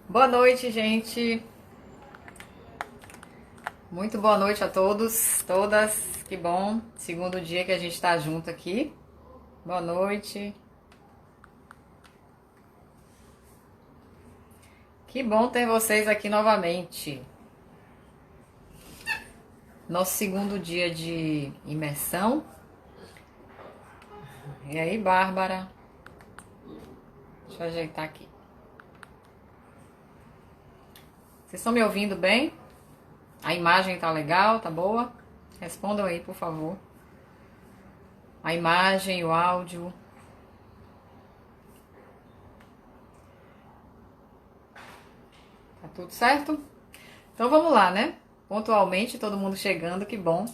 Boa noite, gente. Muito boa noite a todos, todas. Que bom. Segundo dia que a gente está junto aqui. Boa noite. Que bom ter vocês aqui novamente. Nosso segundo dia de imersão. E aí, Bárbara? Deixa eu ajeitar aqui. Vocês estão me ouvindo bem? A imagem tá legal? Tá boa? Respondam aí, por favor. A imagem, o áudio. Tá tudo certo? Então vamos lá, né? Pontualmente, todo mundo chegando, que bom.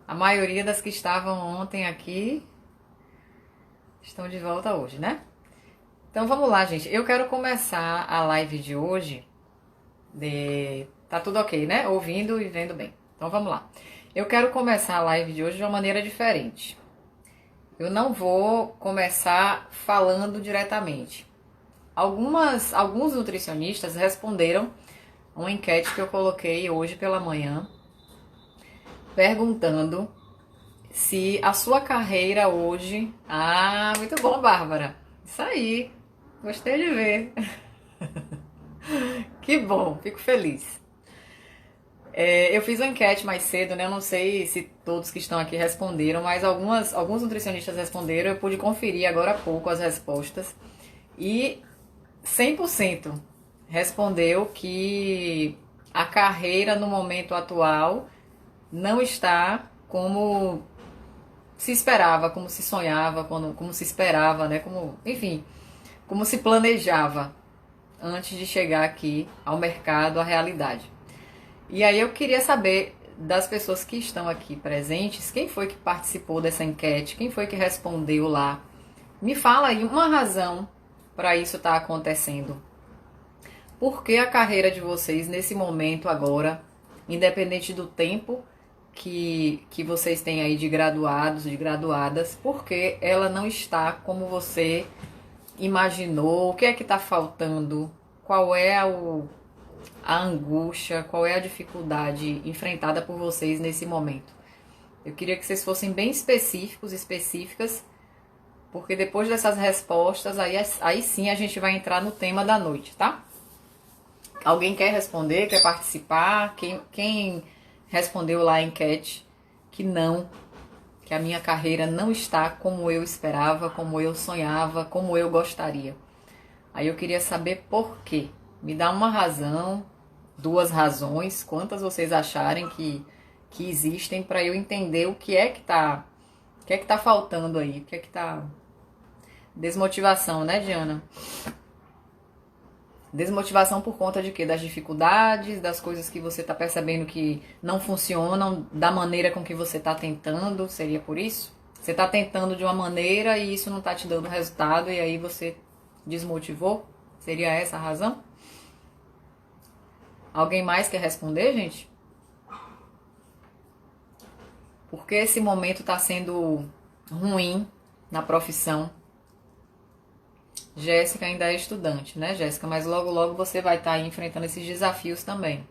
A maioria das que estavam ontem aqui estão de volta hoje, né? Então vamos lá, gente. Eu quero começar a live de hoje. Tá tudo ok, né? Ouvindo e vendo bem. Então vamos lá. Eu quero começar a live de hoje de uma maneira diferente. Eu não vou começar falando diretamente. Alguns nutricionistas responderam uma enquete que eu coloquei hoje pela manhã, perguntando se a sua carreira hoje... Ah, muito bom, Bárbara. Isso aí. Gostei de ver. Que bom, fico feliz. Eu fiz uma enquete mais cedo, né? Eu não sei se todos que estão aqui responderam, mas alguns nutricionistas responderam. Eu pude conferir agora há pouco as respostas. E 100% respondeu que a carreira no momento atual não está como se esperava, como se sonhava, como se esperava, né? Enfim, como se planejava antes de chegar aqui ao mercado, à realidade. E aí eu queria saber das pessoas que estão aqui presentes, quem foi que participou dessa enquete, quem foi que respondeu lá. Me fala aí uma razão para isso estar acontecendo. Por que a carreira de vocês nesse momento agora, independente do tempo que vocês têm aí de graduados, de graduadas, por que ela não está como você imaginou? O que é que está faltando? Qual é a angústia, qual é a dificuldade enfrentada por vocês nesse momento? Eu queria que vocês fossem bem específicos, específicas, porque depois dessas respostas, aí sim a gente vai entrar no tema da noite, tá? Alguém quer responder, quer participar? Quem respondeu lá a enquete que não, que a minha carreira não está como eu esperava, como eu sonhava, como eu gostaria. Aí eu queria saber por quê. Me dá uma razão, duas razões, quantas vocês acharem que existem para eu entender o que é que tá faltando aí, o que é que tá desmotivação, né, Diana? Desmotivação por conta de quê? Das dificuldades, das coisas que você tá percebendo que não funcionam da maneira com que você tá tentando, seria por isso? Você tá tentando de uma maneira e isso não tá te dando resultado e aí você desmotivou? Seria essa a razão? Alguém mais quer responder, gente? Por que esse momento tá sendo ruim na profissão? Jéssica ainda é estudante, né, Jéssica? Mas logo, logo você vai estar aí enfrentando esses desafios também.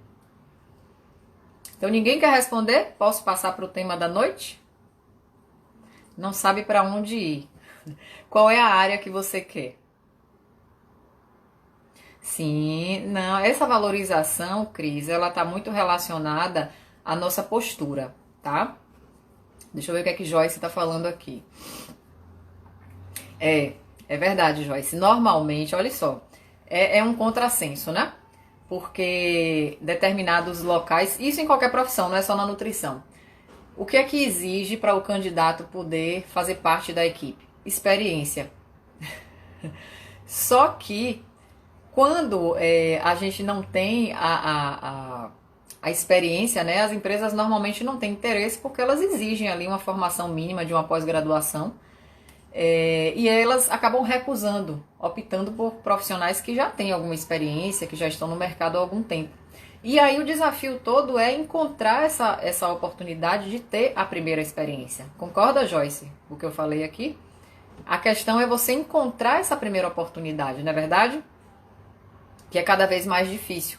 Então, ninguém quer responder? Posso passar para o tema da noite? Não sabe para onde ir. Qual é a área que você quer? Sim, não, essa valorização, Cris, ela tá muito relacionada à nossa postura, tá? Deixa eu ver o que é que Joyce tá falando aqui. É verdade, Joyce. Normalmente, olha só, é um contrassenso, né? Porque determinados locais, isso em qualquer profissão, não é só na nutrição. O que é que exige para o candidato poder fazer parte da equipe? Experiência. Só que quando a gente não tem a experiência, né, as empresas normalmente não têm interesse porque elas exigem ali uma formação mínima de uma pós-graduação. E elas acabam recusando, optando por profissionais que já têm alguma experiência, que já estão no mercado há algum tempo. E aí o desafio todo é encontrar essa oportunidade de ter a primeira experiência. Concorda, Joyce, o que eu falei aqui? A questão é você encontrar essa primeira oportunidade, não é verdade? Que é cada vez mais difícil.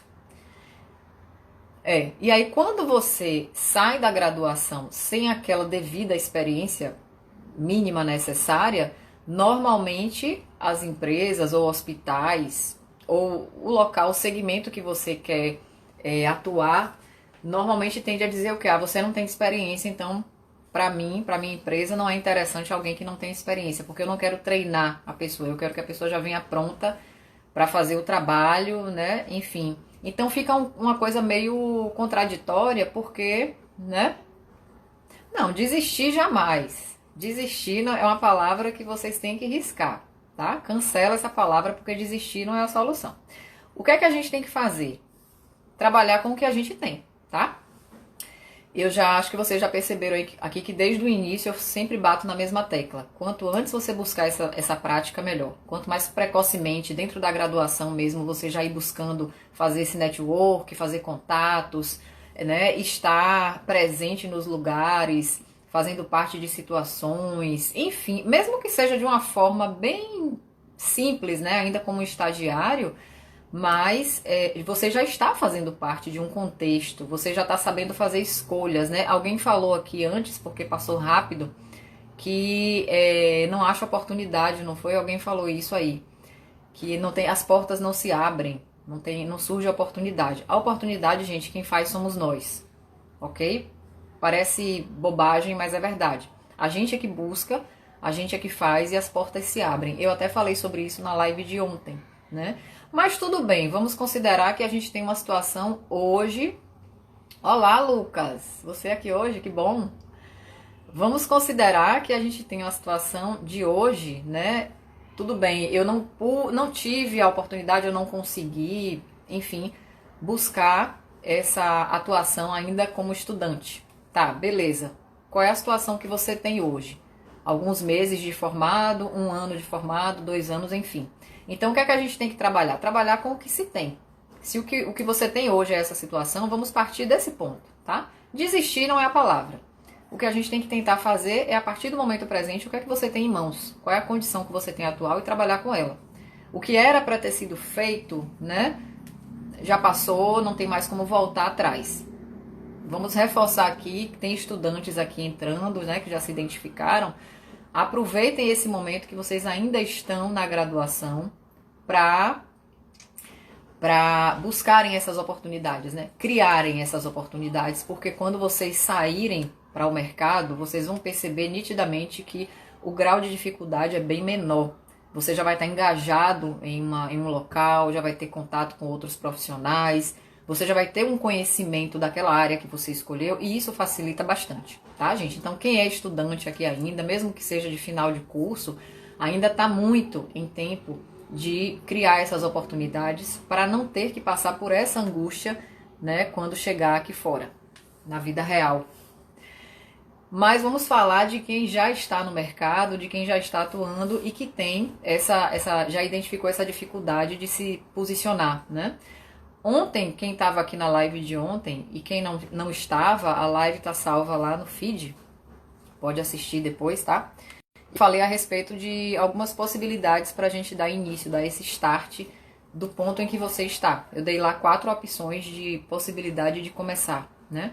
E aí quando você sai da graduação sem aquela devida experiência mínima necessária, normalmente as empresas ou hospitais ou o local, o segmento que você quer atuar, normalmente tende a dizer o que? Você não tem experiência, então para mim, para minha empresa, não é interessante alguém que não tem experiência, porque eu não quero treinar a pessoa, eu quero que a pessoa já venha pronta para fazer o trabalho, né? Enfim. Então fica uma coisa meio contraditória, porque, né? Não, desistir jamais. Desistir é uma palavra que vocês têm que riscar, tá? Cancela essa palavra, porque desistir não é a solução. O que é que a gente tem que fazer? Trabalhar com o que a gente tem, tá? Eu já acho que vocês já perceberam aqui que desde o início eu sempre bato na mesma tecla. Quanto antes você buscar essa prática, melhor. Quanto mais precocemente, dentro da graduação mesmo, você já ir buscando fazer esse network, fazer contatos, né? Estar presente nos lugares, fazendo parte de situações, enfim, mesmo que seja de uma forma bem simples, né? Ainda como estagiário, mas você já está fazendo parte de um contexto, você já está sabendo fazer escolhas, né? Alguém falou aqui antes, porque passou rápido, que não acha oportunidade, não foi? Alguém falou isso aí, que não tem, as portas não se abrem, não surge oportunidade. A oportunidade, gente, quem faz somos nós, ok? Parece bobagem, mas é verdade. A gente é que busca, a gente é que faz e as portas se abrem. Eu até falei sobre isso na live de ontem, né? Mas tudo bem, vamos considerar que a gente tem uma situação hoje. Olá, Lucas, você aqui hoje, que bom. Vamos considerar que a gente tem uma situação de hoje, né? Tudo bem, eu não tive a oportunidade, eu não consegui, enfim, buscar essa atuação ainda como estudante. Tá, beleza. Qual é a situação que você tem hoje? Alguns meses de formado, 1 ano de formado, 2 anos, enfim. Então, o que é que a gente tem que trabalhar? Trabalhar com o que se tem. Se o que você tem hoje é essa situação, vamos partir desse ponto, tá? Desistir não é a palavra. O que a gente tem que tentar fazer é, a partir do momento presente, o que é que você tem em mãos? Qual é a condição que você tem atual e trabalhar com ela. O que era para ter sido feito, né? Já passou, não tem mais como voltar atrás. Vamos reforçar aqui, que tem estudantes aqui entrando, né, que já se identificaram. Aproveitem esse momento que vocês ainda estão na graduação para buscarem essas oportunidades, né? Criarem essas oportunidades, porque quando vocês saírem para o mercado, vocês vão perceber nitidamente que o grau de dificuldade é bem menor. Você já vai estar engajado em um local, já vai ter contato com outros profissionais, você já vai ter um conhecimento daquela área que você escolheu e isso facilita bastante, tá, gente? Então, quem é estudante aqui ainda, mesmo que seja de final de curso, ainda está muito em tempo de criar essas oportunidades para não ter que passar por essa angústia, né, quando chegar aqui fora, na vida real. Mas vamos falar de quem já está no mercado, de quem já está atuando e que tem já identificou essa dificuldade de se posicionar, né? Ontem, quem estava aqui na live de ontem e quem não estava, a live está salva lá no feed, pode assistir depois, tá? Falei a respeito de algumas possibilidades para a gente dar início, dar esse start do ponto em que você está. Eu dei lá 4 opções de possibilidade de começar, né?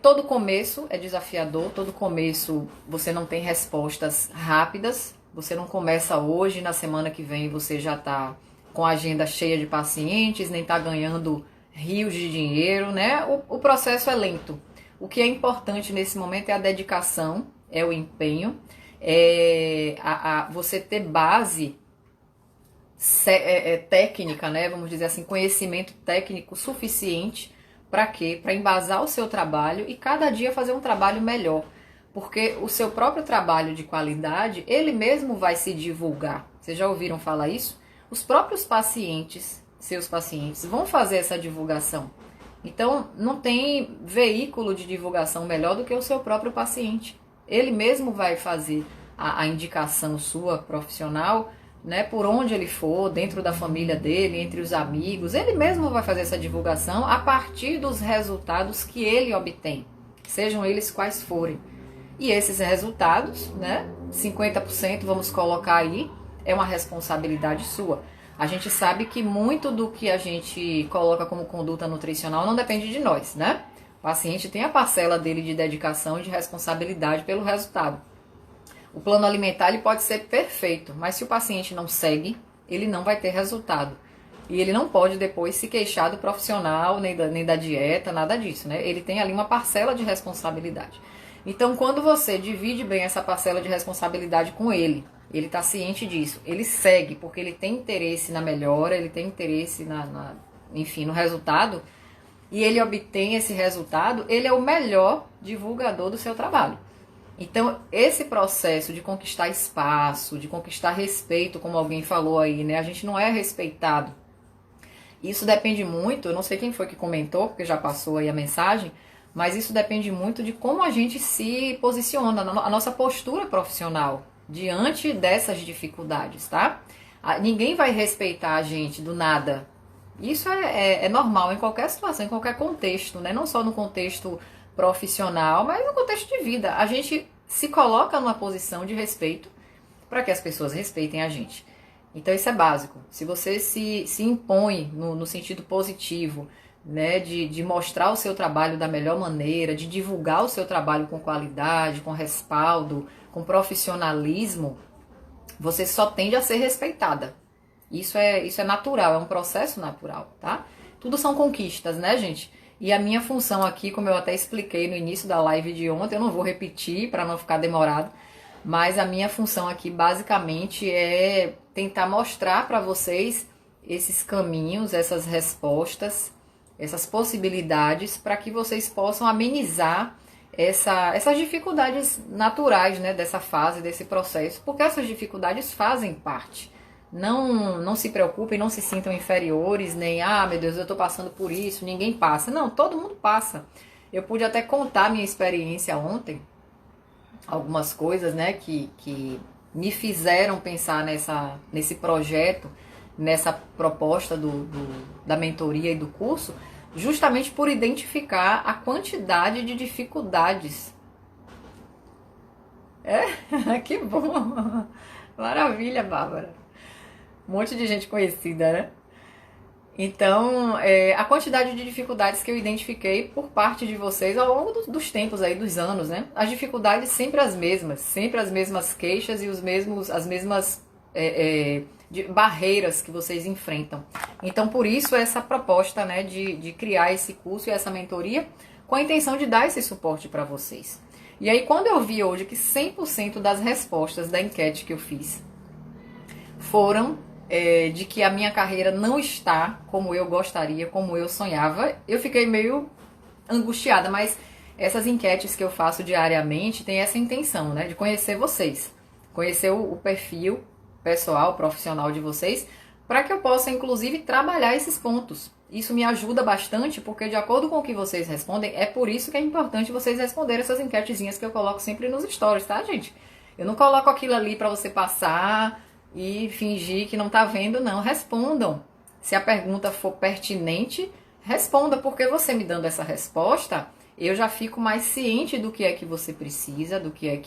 Todo começo é desafiador, todo começo você não tem respostas rápidas, você não começa hoje, na semana que vem você já está com a agenda cheia de pacientes, nem está ganhando rios de dinheiro, né? O processo é lento. O que é importante nesse momento é a dedicação, é o empenho, você ter base técnica, né? Vamos dizer assim, conhecimento técnico suficiente para quê? Para embasar o seu trabalho e cada dia fazer um trabalho melhor. Porque o seu próprio trabalho de qualidade, ele mesmo vai se divulgar. Vocês já ouviram falar isso? Os próprios pacientes, seus pacientes, vão fazer essa divulgação. Então, não tem veículo de divulgação melhor do que o seu próprio paciente. Ele mesmo vai fazer a indicação sua profissional, né, por onde ele for, dentro da família dele, entre os amigos. Ele mesmo vai fazer essa divulgação a partir dos resultados que ele obtém, sejam eles quais forem. E esses resultados, né, 50% vamos colocar aí, é uma responsabilidade sua. A gente sabe que muito do que a gente coloca como conduta nutricional não depende de nós, né? O paciente tem a parcela dele de dedicação e de responsabilidade pelo resultado. O plano alimentar ele pode ser perfeito, mas se o paciente não segue, ele não vai ter resultado. E ele não pode depois se queixar do profissional, nem da dieta, nada disso, né? Ele tem ali uma parcela de responsabilidade. Então, quando você divide bem essa parcela de responsabilidade com ele está ciente disso, ele segue, porque ele tem interesse na melhora, ele tem interesse enfim, no resultado, e ele obtém esse resultado, ele é o melhor divulgador do seu trabalho. Então, esse processo de conquistar espaço, de conquistar respeito, como alguém falou aí, né? A gente não é respeitado. Isso depende muito, eu não sei quem foi que comentou, porque já passou aí a mensagem, mas isso depende muito de como a gente se posiciona, a nossa postura profissional diante dessas dificuldades, tá? Ninguém vai respeitar a gente do nada. Isso é normal em qualquer situação, em qualquer contexto, né? Não só no contexto profissional, mas no contexto de vida. A gente se coloca numa posição de respeito para que as pessoas respeitem a gente. Então isso é básico. Se você se impõe no sentido positivo, né, de mostrar o seu trabalho da melhor maneira, de divulgar o seu trabalho com qualidade, com respaldo, com profissionalismo, você só tende a ser respeitada. Isso é natural, é um processo natural, tá? Tudo são conquistas, né, gente? E a minha função aqui, como eu até expliquei no início da live de ontem, eu não vou repetir para não ficar demorado, mas a minha função aqui basicamente é tentar mostrar para vocês esses caminhos, essas respostas, essas possibilidades para que vocês possam amenizar essas dificuldades naturais, né, dessa fase, desse processo, porque essas dificuldades fazem parte. Não se preocupem, não se sintam inferiores, nem, meu Deus, eu tô passando por isso, ninguém passa. Não, todo mundo passa. Eu pude até contar minha experiência ontem, algumas coisas, né, que me fizeram pensar nesse projeto, nessa proposta da mentoria e do curso, justamente por identificar a quantidade de dificuldades. Que bom! Maravilha, Bárbara. Um monte de gente conhecida, né? Então, a quantidade de dificuldades que eu identifiquei por parte de vocês ao longo dos tempos aí, dos anos, né? As dificuldades sempre as mesmas queixas e as mesmas barreiras que vocês enfrentam. Então, por isso essa proposta, né, de criar esse curso e essa mentoria com a intenção de dar esse suporte para vocês. E aí, quando eu vi hoje que 100% das respostas da enquete que eu fiz foram de que a minha carreira não está como eu gostaria, como eu sonhava, eu fiquei meio angustiada, mas essas enquetes que eu faço diariamente têm essa intenção, né, de conhecer vocês, conhecer o perfil pessoal, profissional de vocês, para que eu possa, inclusive, trabalhar esses pontos. Isso me ajuda bastante, porque de acordo com o que vocês respondem, é por isso que é importante vocês responderem essas enquetezinhas que eu coloco sempre nos stories, tá, gente? Eu não coloco aquilo ali para você passar e fingir que não tá vendo, não. Respondam. Se a pergunta for pertinente, responda, porque você me dando essa resposta, eu já fico mais ciente do que é que você precisa, o que é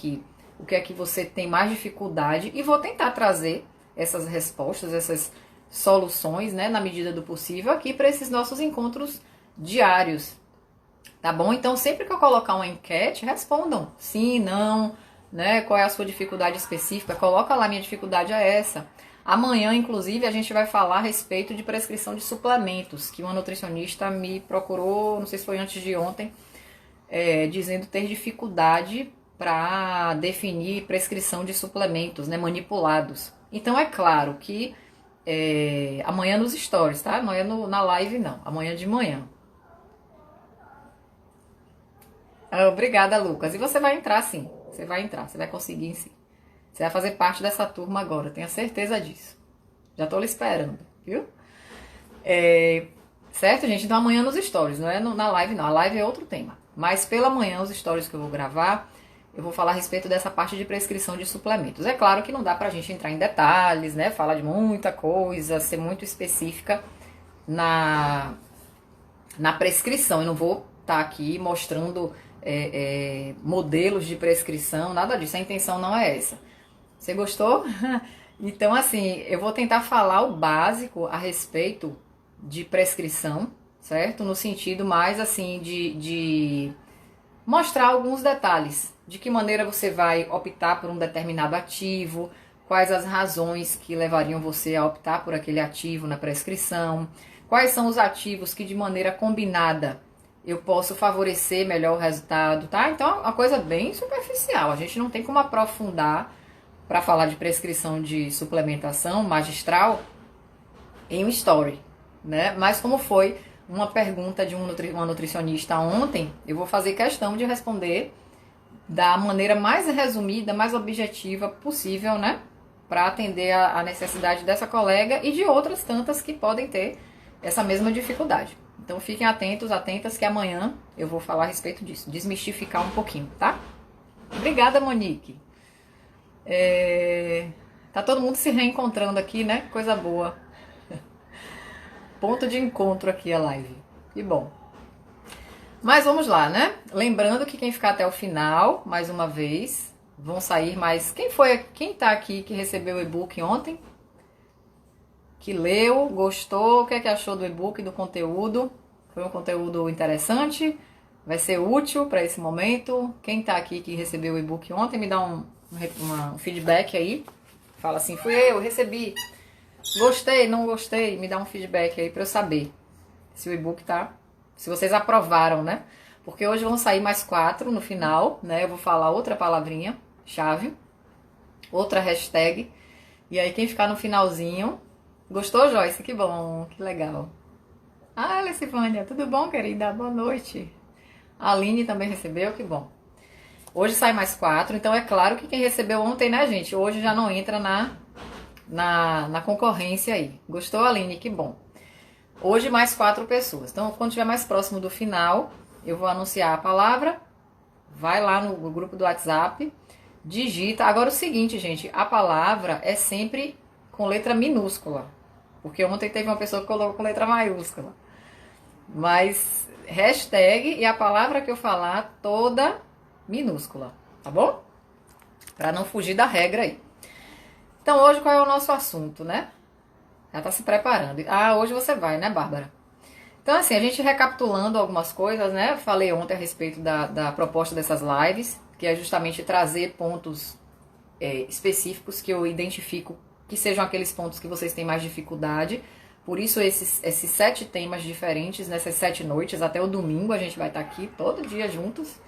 que você tem mais dificuldade, e vou tentar trazer essas respostas, essas soluções, né, na medida do possível, aqui para esses nossos encontros diários. Tá bom? Então, sempre que eu colocar uma enquete, respondam sim, não, né? Qual é a sua dificuldade específica? Coloca lá, minha dificuldade é essa. Amanhã, inclusive, a gente vai falar a respeito de prescrição de suplementos, que uma nutricionista me procurou, não sei se foi antes de ontem, dizendo ter dificuldade para definir prescrição de suplementos, né, manipulados. Então, é claro que amanhã nos stories, tá? Não é na live, não. Amanhã de manhã. Obrigada, Lucas. E você vai entrar, sim. Você vai entrar, você vai conseguir, sim. Você vai fazer parte dessa turma agora, tenha certeza disso. Já tô lhe esperando, viu? Certo, gente? Então amanhã nos stories, não é na live, não. A live é outro tema. Mas pela manhã, os stories que eu vou gravar, eu vou falar a respeito dessa parte de prescrição de suplementos. É claro que não dá pra gente entrar em detalhes, né? Falar de muita coisa, ser muito específica na prescrição. Eu não vou estar aqui mostrando modelos de prescrição, nada disso, a intenção não é essa. Você gostou? Então, assim, eu vou tentar falar o básico a respeito de prescrição, certo? No sentido mais, assim, de mostrar alguns detalhes. De que maneira você vai optar por um determinado ativo, quais as razões que levariam você a optar por aquele ativo na prescrição, quais são os ativos que de maneira combinada eu posso favorecer melhor o resultado, tá? Então é uma coisa bem superficial, a gente não tem como aprofundar para falar de prescrição de suplementação magistral em um story, né? Mas como foi uma pergunta de uma nutricionista ontem, eu vou fazer questão de responder da maneira mais resumida, mais objetiva possível, né? Para atender a necessidade dessa colega e de outras tantas que podem ter essa mesma dificuldade. Então fiquem atentos, atentas, que amanhã eu vou falar a respeito disso, desmistificar um pouquinho, tá? Obrigada, Monique. Tá todo mundo se reencontrando aqui, né? Coisa boa. Ponto de encontro aqui a live. Que bom. Mas vamos lá, né? Lembrando que quem ficar até o final, mais uma vez, vão sair mais... Quem tá aqui que recebeu o e-book ontem? Que leu, gostou, o que é que achou do e-book, do conteúdo? Foi um conteúdo interessante? Vai ser útil para esse momento? Quem tá aqui que recebeu o e-book ontem, me dá um feedback aí. Fala assim, fui eu, recebi. Gostei, não gostei, me dá um feedback aí para eu saber se o e-book tá... Se vocês aprovaram, né? Porque hoje vão sair mais 4 no final, né? Eu vou falar outra palavrinha, chave, outra hashtag. E aí quem ficar no finalzinho... Gostou, Joyce? Que bom, que legal. Ah, Lecivânia, tudo bom, querida? Boa noite. A Aline também recebeu, que bom. Hoje sai mais 4, então é claro que quem recebeu ontem, né, gente? Hoje já não entra na concorrência aí. Gostou, Aline? Que bom. Hoje mais 4 pessoas. Então, quando estiver mais próximo do final, eu vou anunciar a palavra. Vai lá no grupo do WhatsApp, digita. Agora o seguinte, gente, a palavra é sempre com letra minúscula. Porque ontem teve uma pessoa que colocou com letra maiúscula. Mas hashtag e a palavra que eu falar toda minúscula, tá bom? Pra não fugir da regra aí. Então hoje qual é o nosso assunto, né? Já tá se preparando. Ah, hoje você vai, né, Bárbara? Então assim, a gente recapitulando algumas coisas, né? Falei ontem a respeito da proposta dessas lives, que é justamente trazer pontos específicos que eu identifico que sejam aqueles pontos que vocês têm mais dificuldade. Por isso esses 7 temas diferentes nessas 7 noites, até o domingo a gente vai estar aqui todo dia juntos,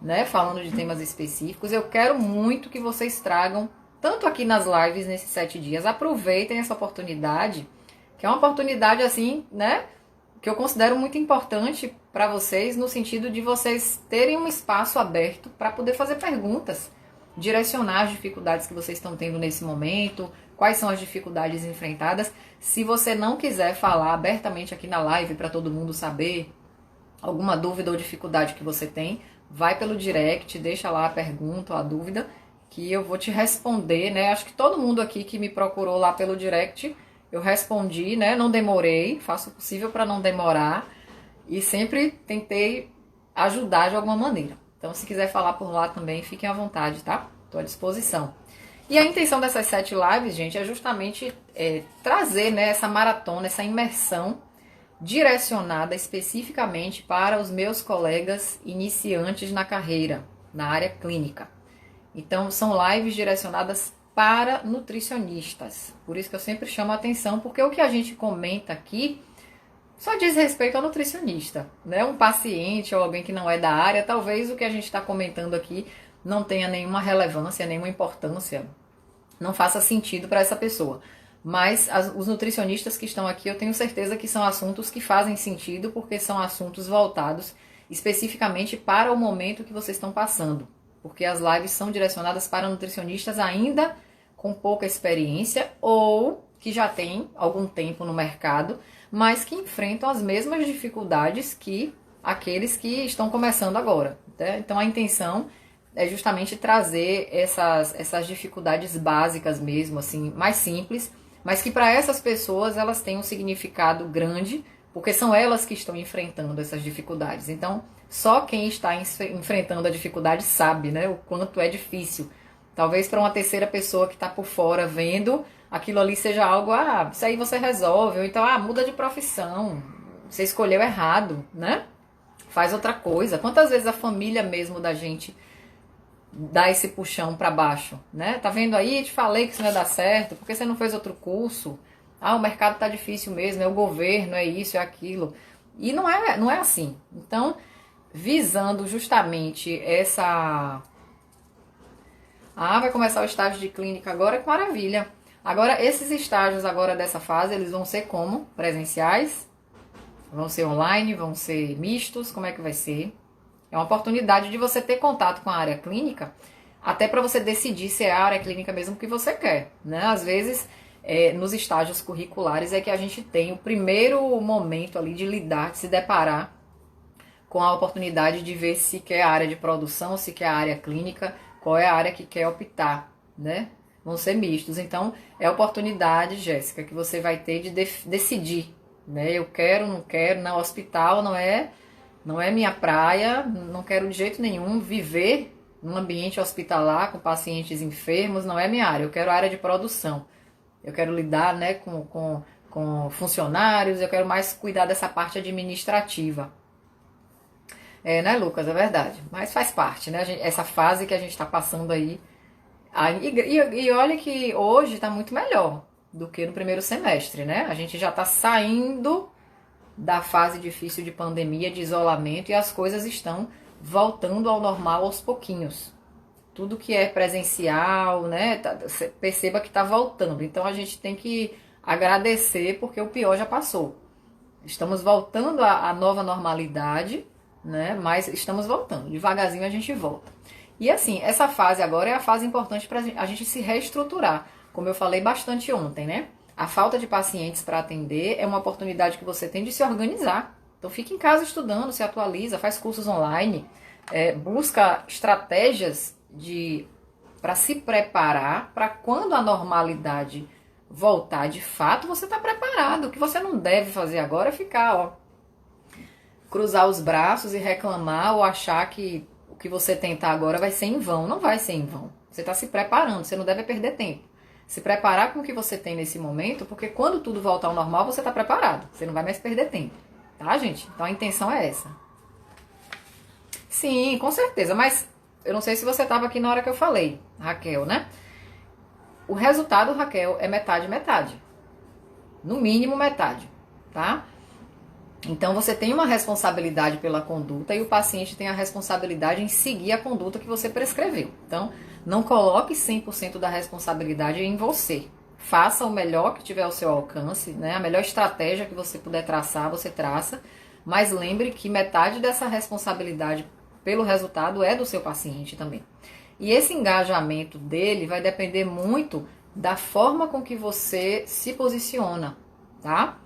né, falando de temas específicos. Eu quero muito que vocês tragam, tanto aqui nas lives nesses 7 dias, aproveitem essa oportunidade, que é uma oportunidade assim, né, que eu considero muito importante para vocês, no sentido de vocês terem um espaço aberto para poder fazer perguntas, direcionar as dificuldades que vocês estão tendo nesse momento, quais são as dificuldades enfrentadas. Se você não quiser falar abertamente aqui na live para todo mundo saber alguma dúvida ou dificuldade que você tem, vai pelo direct, deixa lá a pergunta ou a dúvida, que eu vou te responder, né? Acho que todo mundo aqui que me procurou lá pelo direct, eu respondi, né? Não demorei, faço o possível para não demorar e sempre tentei ajudar de alguma maneira. Então, se quiser falar por lá também, fiquem à vontade, tá? Estou à disposição. E a intenção dessas 7 lives, gente, é justamente trazer, né, essa maratona, essa imersão direcionada especificamente para os meus colegas iniciantes na carreira, na área clínica. Então, são lives direcionadas para nutricionistas. Por isso que eu sempre chamo a atenção, porque o que a gente comenta aqui só diz respeito ao nutricionista, né? Um paciente ou alguém que não é da área, talvez o que a gente está comentando aqui não tenha nenhuma relevância, nenhuma importância, não faça sentido para essa pessoa. Mas os nutricionistas que estão aqui, eu tenho certeza que são assuntos que fazem sentido, porque são assuntos voltados especificamente para o momento que vocês estão passando. Porque as lives são direcionadas para nutricionistas ainda com pouca experiência ou que já têm algum tempo no mercado, mas que enfrentam as mesmas dificuldades que aqueles que estão começando agora, né? Então a intenção é justamente trazer essas dificuldades básicas mesmo, assim, mais simples, mas que para essas pessoas elas têm um significado grande porque são elas que estão enfrentando essas dificuldades. Então, só quem está enfrentando a dificuldade sabe, né, o quanto é difícil. Talvez para uma terceira pessoa que está por fora vendo, aquilo ali seja algo, isso aí você resolve, ou então, muda de profissão, você escolheu errado, né? Faz outra coisa. Quantas vezes a família mesmo da gente dá esse puxão para baixo, né? Tá vendo aí? Te falei que isso não ia dar certo, porque você não fez outro curso? O mercado tá difícil mesmo, é o governo, é isso, é aquilo. E não é assim. Então, visando justamente essa... vai começar o estágio de clínica agora, que maravilha. Agora, esses estágios agora dessa fase, eles vão ser como? Presenciais? Vão ser online? Vão ser mistos? Como é que vai ser? É uma oportunidade de você ter contato com a área clínica, até para você decidir se é a área clínica mesmo que você quer, né? Às vezes, nos estágios curriculares é que a gente tem o primeiro momento ali de lidar, de se deparar com a oportunidade de ver se quer a área de produção, se quer a área clínica, qual é a área que quer optar, né? Vão ser mistos. Então, é a oportunidade, Jéssica, que você vai ter de decidir, né? Eu quero, não quero, não, hospital não é minha praia, não quero de jeito nenhum viver num ambiente hospitalar com pacientes enfermos, não é minha área, eu quero a área de produção. Eu quero lidar, né, com funcionários, eu quero mais cuidar dessa parte administrativa. Né, Lucas? É verdade. Mas faz parte, né? Essa fase que a gente está passando aí. E olha que hoje está muito melhor do que no primeiro semestre, né? A gente já está saindo da fase difícil de pandemia, de isolamento, e as coisas estão voltando ao normal aos pouquinhos. Tudo que é presencial, né? Perceba que está voltando. Então a gente tem que agradecer porque o pior já passou. Estamos voltando à nova normalidade, né? Mas estamos voltando. Devagarzinho a gente volta. E assim, essa fase agora é a fase importante para a gente se reestruturar. Como eu falei bastante ontem, né? A falta de pacientes para atender é uma oportunidade que você tem de se organizar. Então fique em casa estudando, se atualiza, faz cursos online, busca estratégias para se preparar para quando a normalidade voltar de fato, você está preparado. O que você não deve fazer agora é ficar, cruzar os braços e reclamar ou achar que o que você tentar agora vai ser em vão. Não vai ser em vão. Você está se preparando, você não deve perder tempo. Se preparar com o que você tem nesse momento, porque quando tudo voltar ao normal, você está preparado. Você não vai mais perder tempo. Tá, gente? Então a intenção é essa. Sim, com certeza. Mas eu não sei se você estava aqui na hora que eu falei, Raquel, né? O resultado, Raquel, é metade, metade. No mínimo metade, tá? Então você tem uma responsabilidade pela conduta e o paciente tem a responsabilidade em seguir a conduta que você prescreveu. Então, não coloque 100% da responsabilidade em você. Faça o melhor que tiver ao seu alcance, né? A melhor estratégia que você puder traçar, você traça. Mas lembre que metade dessa responsabilidade pelo resultado é do seu paciente também. E esse engajamento dele vai depender muito da forma com que você se posiciona, tá?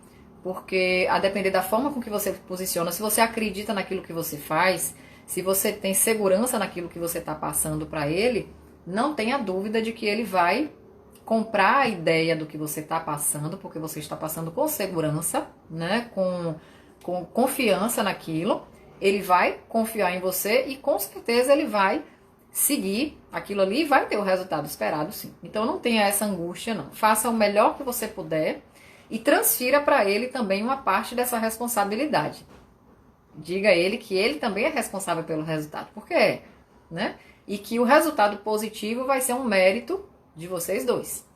Porque a depender da forma com que você se posiciona, se você acredita naquilo que você faz, se você tem segurança naquilo que você está passando para ele, não tenha dúvida de que ele vai comprar a ideia do que você está passando, porque você está passando com segurança, né? Com confiança naquilo. Ele vai confiar em você e com certeza ele vai seguir aquilo ali e vai ter o resultado esperado, sim. Então não tenha essa angústia, não. Faça o melhor que você puder e transfira para ele também uma parte dessa responsabilidade. Diga a ele que ele também é responsável pelo resultado, porque é, né? E que o resultado positivo vai ser um mérito de vocês dois.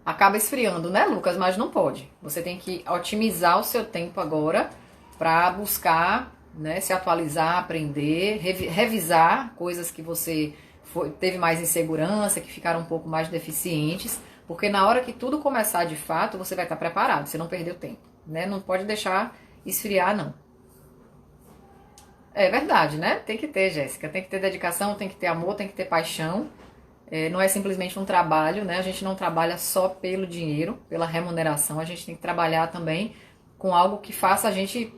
Acaba esfriando, né, Lucas? Mas não pode. Você tem que otimizar o seu tempo agora para buscar, né, se atualizar, aprender, revisar coisas que você teve mais insegurança, que ficaram um pouco mais deficientes, porque na hora que tudo começar de fato, você vai estar preparado, você não perdeu tempo, né? Não pode deixar esfriar, não. É verdade, né? Tem que ter, Jéssica, tem que ter dedicação, tem que ter amor, tem que ter paixão. Não é simplesmente um trabalho, né? A gente não trabalha só pelo dinheiro, pela remuneração, a gente tem que trabalhar também com algo que faça a gente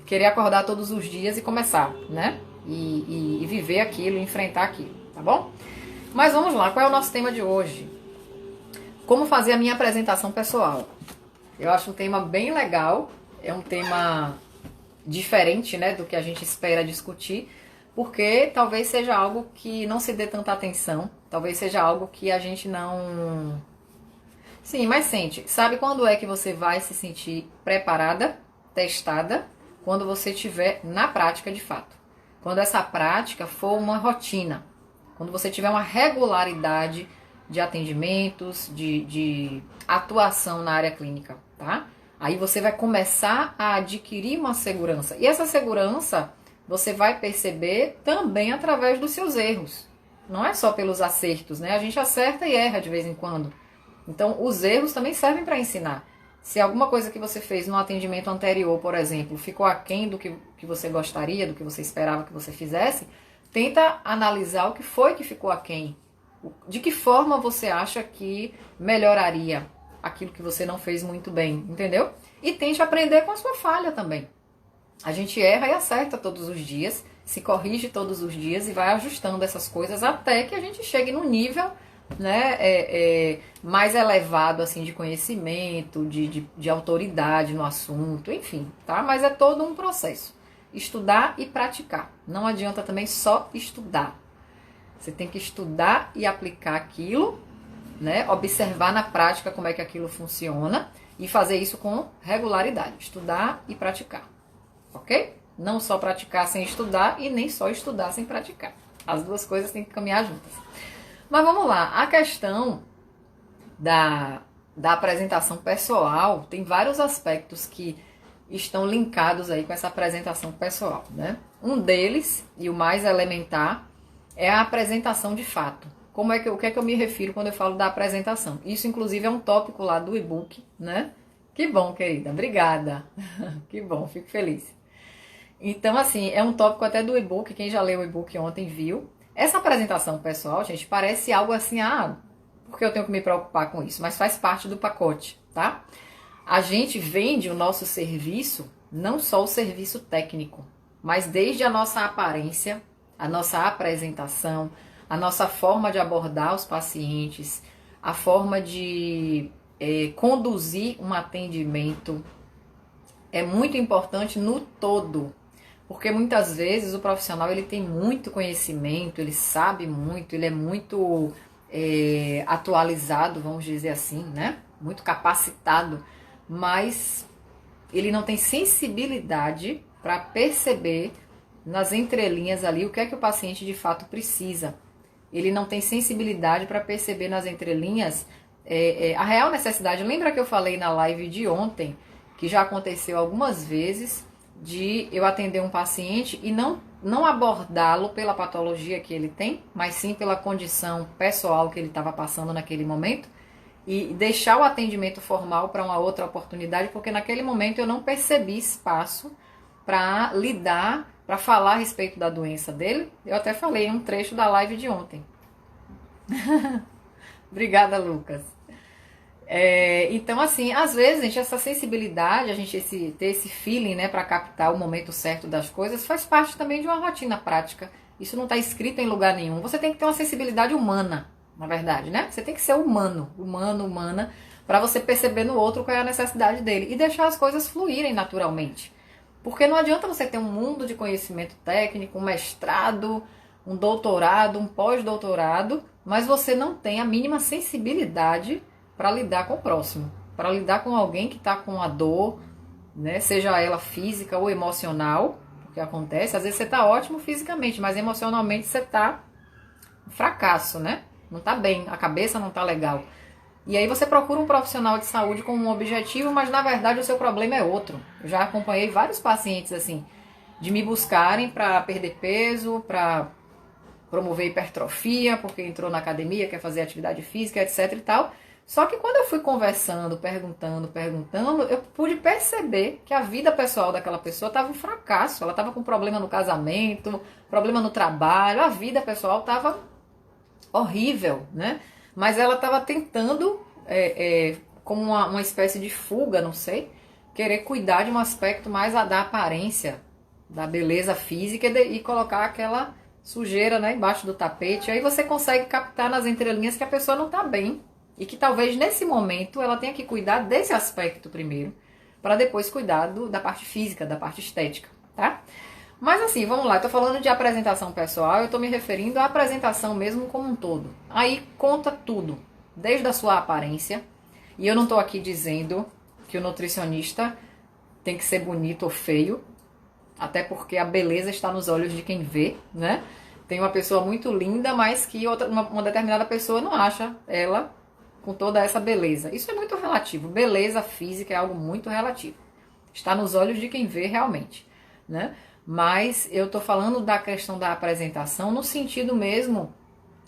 querer acordar todos os dias e começar, né? E viver aquilo, enfrentar aquilo, tá bom? Mas vamos lá, qual é o nosso tema de hoje? Como fazer a minha apresentação pessoal. Eu acho um tema bem legal É um tema diferente, né, do que a gente espera discutir, porque talvez seja algo que não se dê tanta atenção, talvez seja algo que a gente não... Sim, mas sente, sabe quando é que você vai se sentir preparada, testada? Quando você estiver na prática de fato. Quando essa prática for uma rotina, quando você tiver uma regularidade de atendimentos, de atuação na área clínica, tá? Aí você vai começar a adquirir uma segurança. E essa segurança você vai perceber também através dos seus erros. Não é só pelos acertos, né? A gente acerta e erra de vez em quando. Então, os erros também servem para ensinar. Se alguma coisa que você fez no atendimento anterior, por exemplo, ficou aquém do que você gostaria, do que você esperava que você fizesse, tenta analisar o que foi que ficou aquém. De que forma você acha que melhoraria aquilo que você não fez muito bem, entendeu? E tente aprender com a sua falha também. A gente erra e acerta todos os dias, se corrige todos os dias e vai ajustando essas coisas até que a gente chegue no nível, né, mais elevado assim de conhecimento, de autoridade no assunto, enfim, tá? Mas é todo um processo. Estudar e praticar. Não adianta também só estudar. Você tem que estudar e aplicar aquilo, né? Observar na prática como é que aquilo funciona e fazer isso com regularidade. Estudar e praticar, ok? Não só praticar sem estudar e nem só estudar sem praticar. As duas coisas têm que caminhar juntas. Mas vamos lá, a questão da apresentação pessoal tem vários aspectos que estão linkados aí com essa apresentação pessoal, né? Um deles, e o mais elementar, é a apresentação de fato. O que é que eu me refiro quando eu falo da apresentação? Isso, inclusive, é um tópico lá do e-book, né? Que bom, querida, obrigada. Que bom, fico feliz. Então, assim, é um tópico até do e-book, quem já leu o e-book ontem viu. Essa apresentação pessoal, gente, parece algo assim, porque eu tenho que me preocupar com isso, mas faz parte do pacote, tá? A gente vende o nosso serviço, não só o serviço técnico, mas desde a nossa aparência, a nossa apresentação, a nossa forma de abordar os pacientes, a forma de conduzir um atendimento é muito importante no todo. Porque muitas vezes o profissional ele tem muito conhecimento, ele sabe muito, ele é muito atualizado, vamos dizer assim, né? Muito capacitado, mas ele não tem sensibilidade para perceber nas entrelinhas ali o que é que o paciente de fato precisa. Ele não tem sensibilidade para perceber nas entrelinhas a real necessidade. Lembra que eu falei na live de ontem, que já aconteceu algumas vezes, de eu atender um paciente e não abordá-lo pela patologia que ele tem, mas sim pela condição pessoal que ele estava passando naquele momento, e deixar o atendimento formal para uma outra oportunidade, porque naquele momento eu não percebi espaço para lidar, para falar a respeito da doença dele. Eu até falei um trecho da live de ontem. Obrigada, Lucas. Então, assim, às vezes, gente, essa sensibilidade, a gente ter esse feeling, né, para captar o momento certo das coisas, faz parte também de uma rotina prática. Isso não está escrito em lugar nenhum. Você tem que ter uma sensibilidade humana, na verdade, né? Você tem que ser humana, para você perceber no outro qual é a necessidade dele e deixar as coisas fluírem naturalmente. Porque não adianta você ter um mundo de conhecimento técnico, um mestrado, um doutorado, um pós-doutorado, mas você não tem a mínima sensibilidade para lidar com o próximo, para lidar com alguém que está com a dor, né, seja ela física ou emocional, porque acontece, às vezes você está ótimo fisicamente, mas emocionalmente você está um fracasso, né? Não está bem, a cabeça não está legal. E aí você procura um profissional de saúde com um objetivo, mas na verdade o seu problema é outro. Eu já acompanhei vários pacientes assim, de me buscarem para perder peso, para promover hipertrofia, porque entrou na academia, quer fazer atividade física, etc e tal. Só que quando eu fui conversando, perguntando, eu pude perceber que a vida pessoal daquela pessoa estava um fracasso. Ela estava com problema no casamento, problema no trabalho, a vida pessoal estava horrível, né? Mas ela estava tentando, como uma espécie de fuga, não sei, querer cuidar de um aspecto mais da aparência, da beleza física e colocar aquela sujeira, né, embaixo do tapete. Aí você consegue captar nas entrelinhas que a pessoa não está bem. E que talvez nesse momento ela tenha que cuidar desse aspecto primeiro, para depois cuidar da parte física, da parte estética, tá? Mas assim, vamos lá, eu tô falando de apresentação pessoal, eu tô me referindo à apresentação mesmo como um todo. Aí conta tudo, desde a sua aparência, e eu não tô aqui dizendo que o nutricionista tem que ser bonito ou feio, até porque a beleza está nos olhos de quem vê, né? Tem uma pessoa muito linda, mas que uma determinada pessoa não acha ela com toda essa beleza. Isso é muito relativo. Beleza física é algo muito relativo. Está nos olhos de quem vê realmente, né? Mas eu tô falando da questão da apresentação no sentido mesmo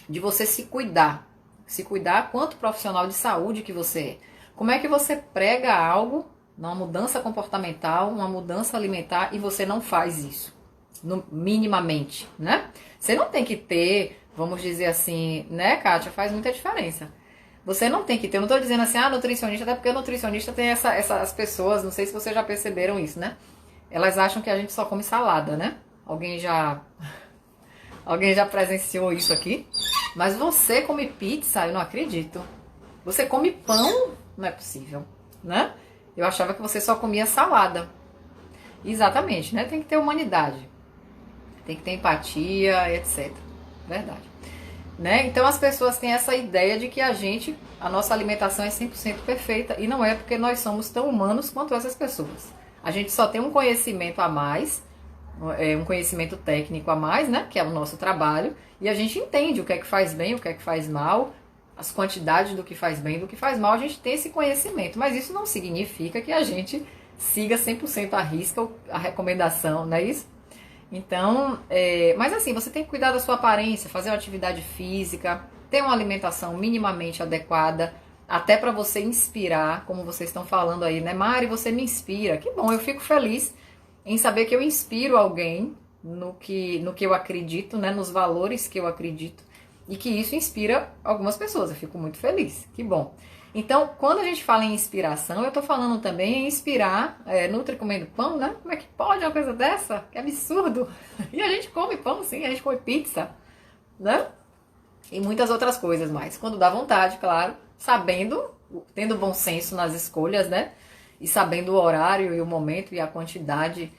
de você se cuidar. Se cuidar quanto profissional de saúde que você é. Como é que você prega algo, uma mudança comportamental, uma mudança alimentar, e você não faz isso? Minimamente, né? Você não tem que ter, vamos dizer assim, né, Kátia? Faz muita diferença. Você não tem que ter, eu não tô dizendo assim, nutricionista, até porque o nutricionista tem essas pessoas, não sei se vocês já perceberam isso, né? Elas acham que a gente só come salada, né? Alguém já presenciou isso aqui? Mas você come pizza, eu não acredito. Você come pão, não é possível, né? Eu achava que você só comia salada. Exatamente, né? Tem que ter humanidade. Tem que ter empatia, etc. Verdade. Né? Então as pessoas têm essa ideia de que a nossa alimentação é 100% perfeita, e não é, porque nós somos tão humanos quanto essas pessoas. A gente só tem um conhecimento a mais, um conhecimento técnico a mais, né? Que é o nosso trabalho, e a gente entende o que é que faz bem, o que é que faz mal, as quantidades do que faz bem e do que faz mal, a gente tem esse conhecimento, mas isso não significa que a gente siga 100% à risca a recomendação, não é isso? Então, mas assim, você tem que cuidar da sua aparência, fazer uma atividade física, ter uma alimentação minimamente adequada, até para você inspirar, como vocês estão falando aí, né? Mari, você me inspira. Que bom, eu fico feliz em saber que eu inspiro alguém no que eu acredito, né? Nos valores que eu acredito, e que isso inspira algumas pessoas. Eu fico muito feliz, que bom. Então, quando a gente fala em inspiração, eu tô falando também em inspirar, Nutri comendo pão, né? Como é que pode uma coisa dessa? Que absurdo! E a gente come pão, sim, a gente come pizza, né? E muitas outras coisas mais. Quando dá vontade, claro, sabendo, tendo bom senso nas escolhas, né? E sabendo o horário e o momento e a quantidade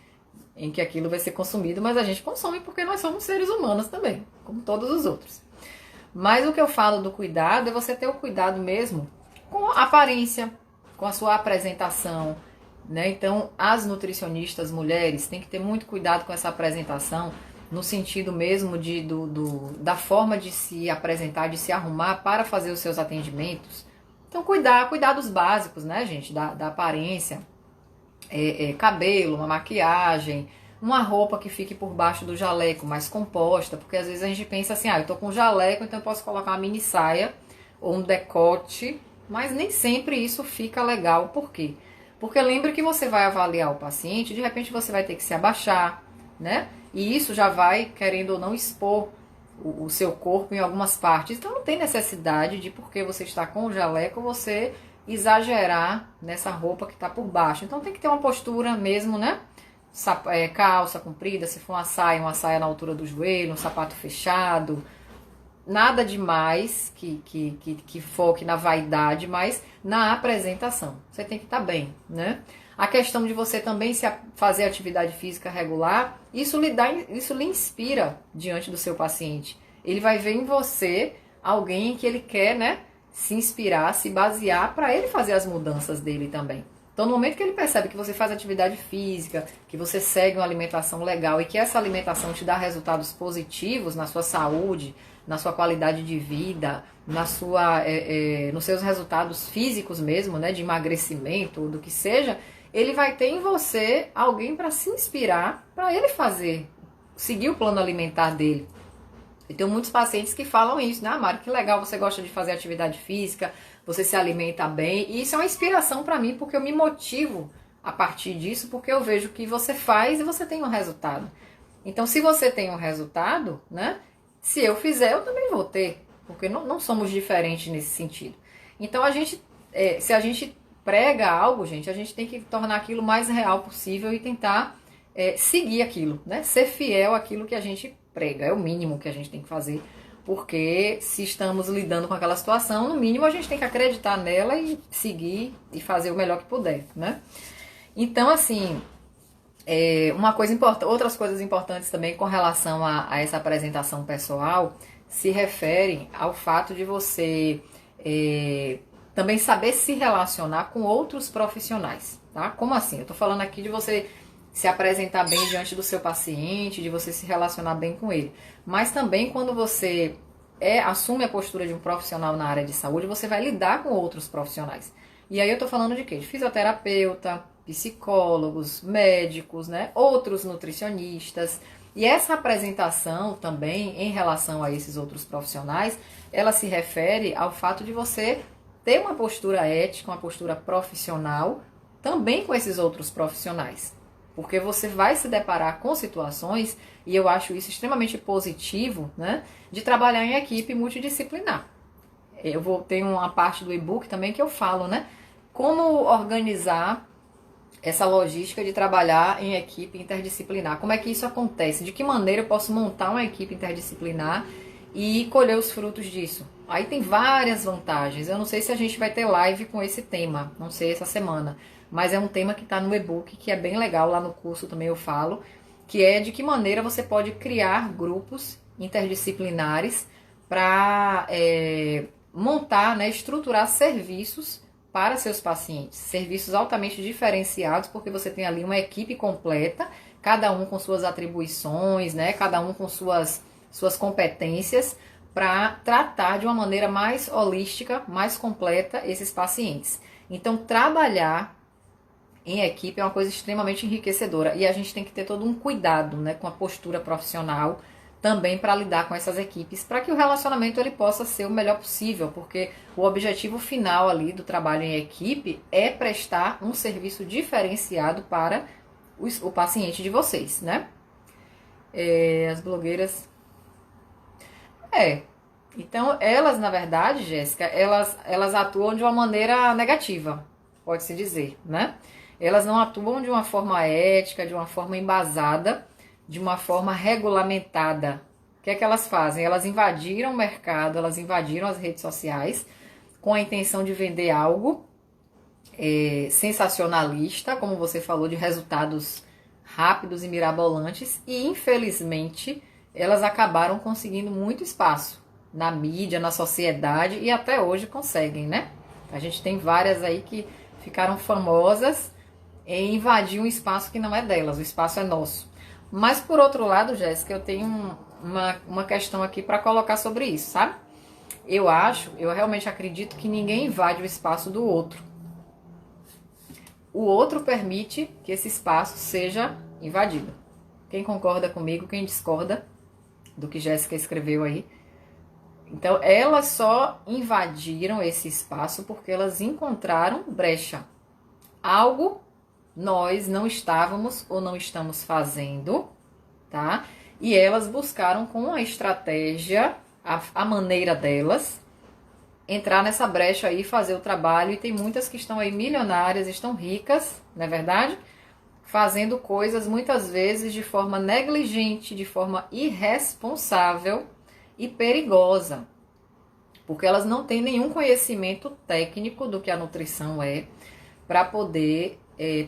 em que aquilo vai ser consumido, mas a gente consome porque nós somos seres humanos também, como todos os outros. Mas o que eu falo do cuidado é você ter o cuidado mesmo com a aparência, com a sua apresentação, né? Então, as nutricionistas mulheres têm que ter muito cuidado com essa apresentação, no sentido mesmo da forma de se apresentar, de se arrumar para fazer os seus atendimentos. Então, cuidar dos básicos, né, gente? Da aparência, cabelo, uma maquiagem, uma roupa que fique por baixo do jaleco, mais composta, porque às vezes a gente pensa assim, eu tô com jaleco, então eu posso colocar uma mini saia ou um decote, mas nem sempre isso fica legal. Por quê? Porque lembre que você vai avaliar o paciente, de repente você vai ter que se abaixar, né? E isso já vai, querendo ou não, expor o seu corpo em algumas partes. Então não tem necessidade de, porque você está com o jaleco, você exagerar nessa roupa que está por baixo. Então tem que ter uma postura mesmo, né? Calça comprida, se for uma saia na altura do joelho, um sapato fechado. Nada demais que foque na vaidade, mas na apresentação. Você tem que estar bem, né? A questão de você também fazer atividade física regular, isso lhe inspira diante do seu paciente. Ele vai ver em você alguém que ele quer, né, se inspirar, se basear para ele fazer as mudanças dele também. Então, no momento que ele percebe que você faz atividade física, que você segue uma alimentação legal e que essa alimentação te dá resultados positivos na sua saúde, na sua qualidade de vida, nos seus resultados físicos mesmo, né, de emagrecimento, do que seja, ele vai ter em você alguém para se inspirar, para ele seguir o plano alimentar dele. Eu tenho muitos pacientes que falam isso, né, Mari, que legal, você gosta de fazer atividade física, você se alimenta bem, e isso é uma inspiração para mim, porque eu me motivo a partir disso, porque eu vejo que você faz e você tem um resultado. Então, se você tem um resultado, né, se eu fizer, eu também vou ter, porque não somos diferentes nesse sentido. Então, se a gente prega algo, gente, a gente tem que tornar aquilo o mais real possível e tentar seguir aquilo, né, ser fiel àquilo que a gente prega, é o mínimo que a gente tem que fazer, porque se estamos lidando com aquela situação, no mínimo a gente tem que acreditar nela e seguir e fazer o melhor que puder, né? Então, assim, outras coisas importantes também com relação a essa apresentação pessoal se referem ao fato de você também saber se relacionar com outros profissionais, tá? Como assim? Eu tô falando aqui de você se apresentar bem diante do seu paciente, de você se relacionar bem com ele. Mas também quando você assume a postura de um profissional na área de saúde, você vai lidar com outros profissionais. E aí eu tô falando de quê? De fisioterapeuta, psicólogos, médicos, né? Outros nutricionistas. E essa apresentação também em relação a esses outros profissionais, ela se refere ao fato de você ter uma postura ética, uma postura profissional, também com esses outros profissionais. Porque você vai se deparar com situações, e eu acho isso extremamente positivo, né? De trabalhar em equipe multidisciplinar. Eu vou ter uma parte do e-book também que eu falo, né? Como organizar essa logística de trabalhar em equipe interdisciplinar. Como é que isso acontece? De que maneira eu posso montar uma equipe interdisciplinar e colher os frutos disso? Aí tem várias vantagens. Eu não sei se a gente vai ter live com esse tema, não sei essa semana, mas é um tema que está no e-book, que é bem legal, lá no curso também eu falo, que é de que maneira você pode criar grupos interdisciplinares para montar, né, estruturar serviços para seus pacientes, serviços altamente diferenciados, porque você tem ali uma equipe completa, cada um com suas atribuições, né, cada um com suas competências, para tratar de uma maneira mais holística, mais completa esses pacientes. Então, trabalhar em equipe é uma coisa extremamente enriquecedora, e a gente tem que ter todo um cuidado, né, com a postura profissional também para lidar com essas equipes, para que o relacionamento ele possa ser o melhor possível, porque o objetivo final ali do trabalho em equipe é prestar um serviço diferenciado para o paciente de vocês, né? As blogueiras... Então, elas, na verdade, Jéssica, elas atuam de uma maneira negativa, pode-se dizer, né? Elas não atuam de uma forma ética, de uma forma embasada, de uma forma regulamentada. O que é que elas fazem? Elas invadiram o mercado, elas invadiram as redes sociais com a intenção de vender algo sensacionalista, como você falou, de resultados rápidos e mirabolantes, e infelizmente elas acabaram conseguindo muito espaço na mídia, na sociedade, e até hoje conseguem, né? A gente tem várias aí que ficaram famosas em invadir um espaço que não é delas, o espaço é nosso. Mas, por outro lado, Jéssica, eu tenho uma questão aqui para colocar sobre isso, sabe? Eu realmente acredito que ninguém invade o espaço do outro. O outro permite que esse espaço seja invadido. Quem concorda comigo, quem discorda do que Jéssica escreveu aí. Então, elas só invadiram esse espaço porque elas encontraram brecha. Algo nós não estávamos ou não estamos fazendo, tá? E elas buscaram com a estratégia, a maneira delas, entrar nessa brecha aí, fazer o trabalho. E tem muitas que estão aí milionárias, estão ricas, não é verdade? Fazendo coisas muitas vezes de forma negligente, de forma irresponsável e perigosa. Porque elas não têm nenhum conhecimento técnico do que a nutrição é para poder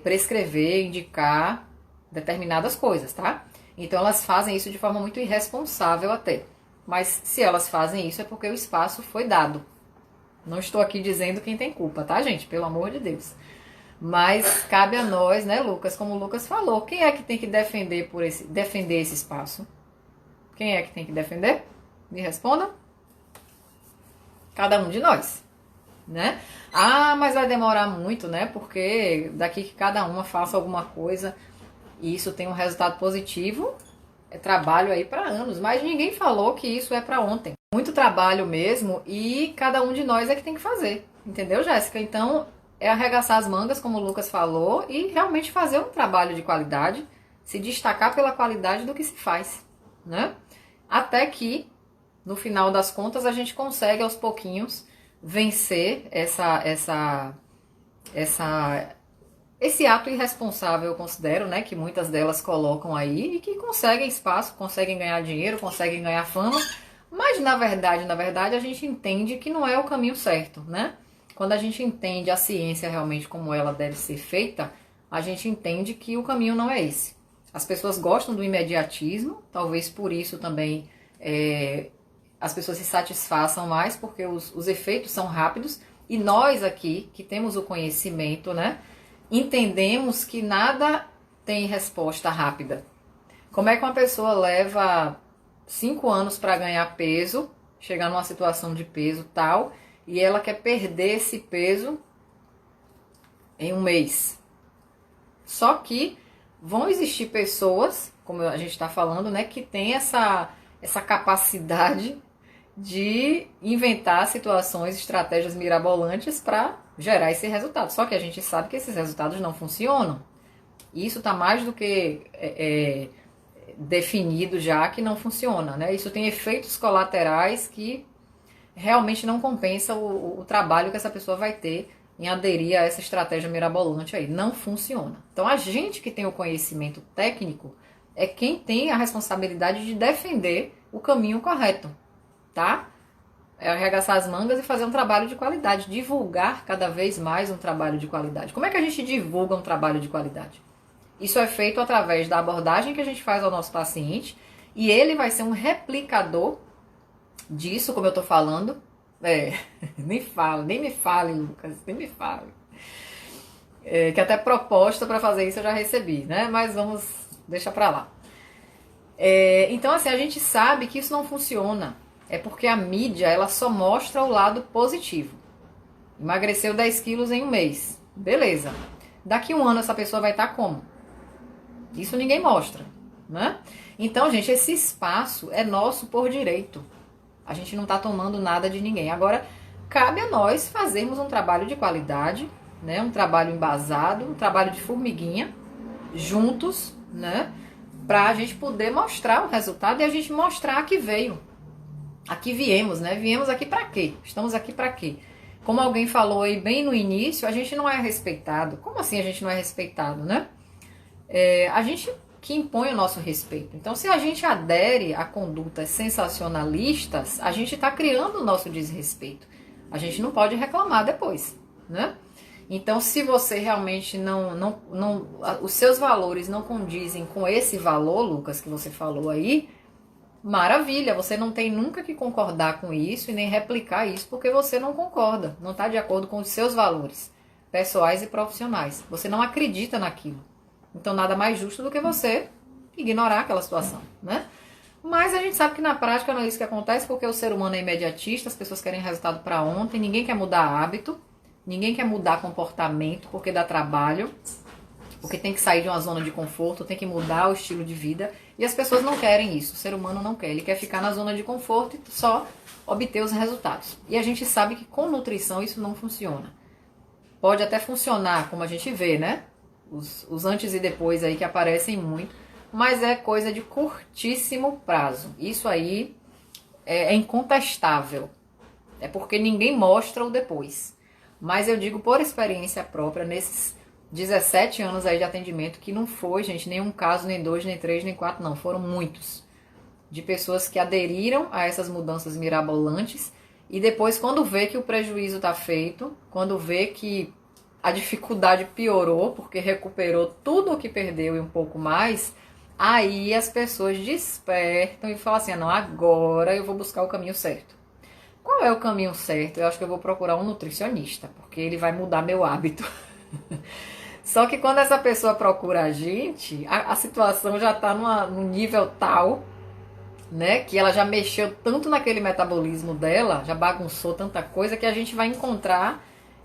prescrever, indicar determinadas coisas, tá? Então elas fazem isso de forma muito irresponsável até. Mas se elas fazem isso é porque o espaço foi dado. Não estou aqui dizendo quem tem culpa, tá, gente? Pelo amor de Deus. Mas cabe a nós, né, Lucas? Como o Lucas falou, quem é que tem que defender esse espaço? Quem é que tem que defender? Me responda. Cada um de nós, né? Ah, mas vai demorar muito, né? Porque daqui que cada uma faça alguma coisa e isso tem um resultado positivo, é trabalho aí para anos. Mas ninguém falou que isso é para ontem. Muito trabalho mesmo e cada um de nós é que tem que fazer. Entendeu, Jéssica? Então, é arregaçar as mangas, como o Lucas falou, e realmente fazer um trabalho de qualidade, se destacar pela qualidade do que se faz, né? Até que, no final das contas, a gente consegue aos pouquinhos vencer esse ato irresponsável, eu considero, né, que muitas delas colocam aí e que conseguem espaço, conseguem ganhar dinheiro, conseguem ganhar fama, mas na verdade, a gente entende que não é o caminho certo, né? Quando a gente entende a ciência realmente como ela deve ser feita, a gente entende que o caminho não é esse. As pessoas gostam do imediatismo, talvez por isso também as pessoas se satisfaçam mais, porque os efeitos são rápidos, e nós aqui, que temos o conhecimento, né, entendemos que nada tem resposta rápida. Como é que uma pessoa leva 5 anos para ganhar peso, chegar numa situação de peso tal, e ela quer perder esse peso em um mês? Só que vão existir pessoas, como a gente está falando, né, que tem essa capacidade de inventar situações, estratégias mirabolantes para gerar esse resultado. Só que a gente sabe que esses resultados não funcionam. E isso está mais do que definido já que não funciona, né? Isso tem efeitos colaterais que realmente não compensa o trabalho que essa pessoa vai ter em aderir a essa estratégia mirabolante aí. Não funciona. Então a gente que tem o conhecimento técnico é quem tem a responsabilidade de defender o caminho correto, tá? É arregaçar as mangas e fazer um trabalho de qualidade, divulgar cada vez mais um trabalho de qualidade. Como é que a gente divulga um trabalho de qualidade? Isso é feito através da abordagem que a gente faz ao nosso paciente, e ele vai ser um replicador disso, como eu tô falando. Nem me fale, Lucas, nem me fale. Que até proposta para fazer isso eu já recebi, né? Mas vamos deixar pra lá. Então, assim, a gente sabe que isso não funciona. É porque a mídia, ela só mostra o lado positivo. Emagreceu 10 quilos em um mês. Beleza. Daqui a um ano essa pessoa vai estar como? Isso ninguém mostra, né? Então, gente, esse espaço é nosso por direito. A gente não está tomando nada de ninguém. Agora, cabe a nós fazermos um trabalho de qualidade, né? Um trabalho embasado, um trabalho de formiguinha, juntos, né? Para a gente poder mostrar o resultado e a gente mostrar que veio. Aqui viemos, né? Viemos aqui para quê? Estamos aqui para quê? Como alguém falou aí bem no início, a gente não é respeitado. Como assim a gente não é respeitado, né? A gente que impõe o nosso respeito. Então, se a gente adere a condutas sensacionalistas, a gente está criando o nosso desrespeito. A gente não pode reclamar depois, né? Então, se você realmente os seus valores não condizem com esse valor, Lucas, que você falou aí, maravilha, você não tem nunca que concordar com isso e nem replicar isso, porque você não concorda, não está de acordo com os seus valores pessoais e profissionais. Você não acredita naquilo. Então, nada mais justo do que você ignorar aquela situação, né? Mas a gente sabe que na prática não é isso que acontece, porque o ser humano é imediatista, as pessoas querem resultado para ontem, ninguém quer mudar hábito, ninguém quer mudar comportamento porque dá trabalho, porque tem que sair de uma zona de conforto, tem que mudar o estilo de vida, e as pessoas não querem isso, o ser humano não quer, ele quer ficar na zona de conforto e só obter os resultados. E a gente sabe que com nutrição isso não funciona. Pode até funcionar, como a gente vê, né? Os antes e depois aí que aparecem muito, mas é coisa de curtíssimo prazo. Isso aí é incontestável. É porque ninguém mostra o depois. Mas eu digo por experiência própria, nesses 17 anos aí de atendimento, que não foi, gente, nenhum caso, nem 2, nem 3, nem 4, não. Foram muitos. De pessoas que aderiram a essas mudanças mirabolantes e depois, quando vê que o prejuízo está feito, quando vê que a dificuldade piorou, porque recuperou tudo o que perdeu e um pouco mais, aí as pessoas despertam e falam assim, não, agora eu vou buscar o caminho certo. Qual é o caminho certo? Eu acho que eu vou procurar um nutricionista, porque ele vai mudar meu hábito. Só que quando essa pessoa procura a gente, a situação já está num nível tal, né, que ela já mexeu tanto naquele metabolismo dela, já bagunçou tanta coisa, que a gente vai encontrar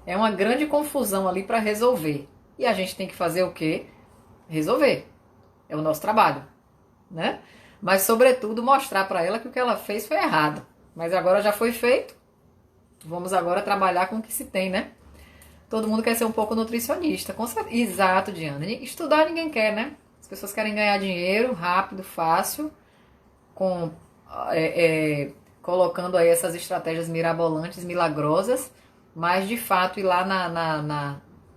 uma grande confusão ali para resolver. E a gente tem que fazer o quê? Resolver. É o nosso trabalho, né? Mas, sobretudo, mostrar para ela que o que ela fez foi errado. Mas agora já foi feito. Vamos agora trabalhar com o que se tem, né? Todo mundo quer ser um pouco nutricionista. Exato, Diana. Estudar ninguém quer, né? As pessoas querem ganhar dinheiro rápido, fácil, colocando aí essas estratégias mirabolantes, milagrosas, mas de fato ir lá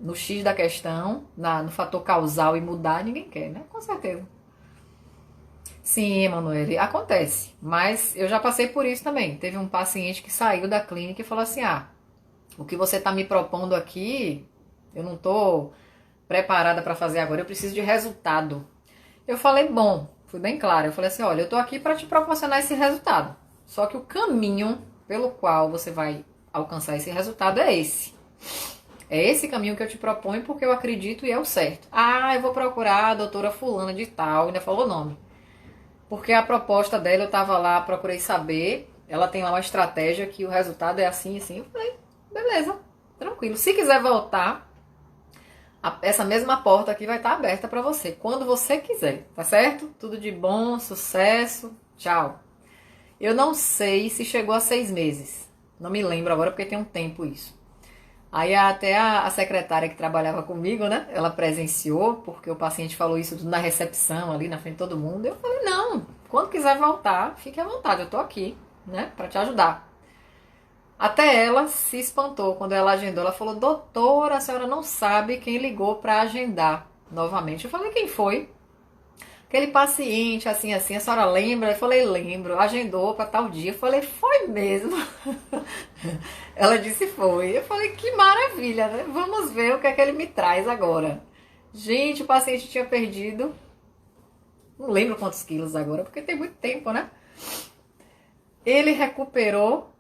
no X da questão, no fator causal e mudar, ninguém quer, né? Com certeza. Sim, Emanuele, acontece, mas eu já passei por isso também. Teve um paciente que saiu da clínica e falou assim, o que você está me propondo aqui, eu não estou preparada para fazer agora, eu preciso de resultado. Eu falei, bom, fui bem clara, eu falei assim, olha, eu tô aqui para te proporcionar esse resultado. Só que o caminho pelo qual você vai alcançar esse resultado é esse. É esse caminho que eu te proponho porque eu acredito e é o certo. Ah, eu vou procurar a doutora fulana de tal, ainda falou o nome. Porque a proposta dela, eu tava lá, procurei saber, ela tem lá uma estratégia que o resultado é assim, assim. Eu falei, beleza, tranquilo. Se quiser voltar, essa mesma porta aqui vai estar aberta para você, quando você quiser, tá certo? Tudo de bom, sucesso, tchau. Eu não sei se chegou a 6 meses, não me lembro agora porque tem um tempo isso. Aí até a secretária que trabalhava comigo, né? Ela presenciou, porque o paciente falou isso tudo na recepção, ali na frente de todo mundo. Eu falei, não, quando quiser voltar, fique à vontade, eu tô aqui, né? Pra te ajudar. Até ela se espantou quando ela agendou. Ela falou, doutora, a senhora não sabe quem ligou pra agendar novamente. Eu falei, quem foi? Aquele paciente, assim, assim, a senhora lembra? Eu falei, lembro. Agendou para tal dia. Eu falei, foi mesmo. Ela disse, foi. Eu falei, que maravilha, né? Vamos ver o que é que ele me traz agora. Gente, o paciente tinha perdido, não lembro quantos quilos agora, porque tem muito tempo, né? Ele recuperou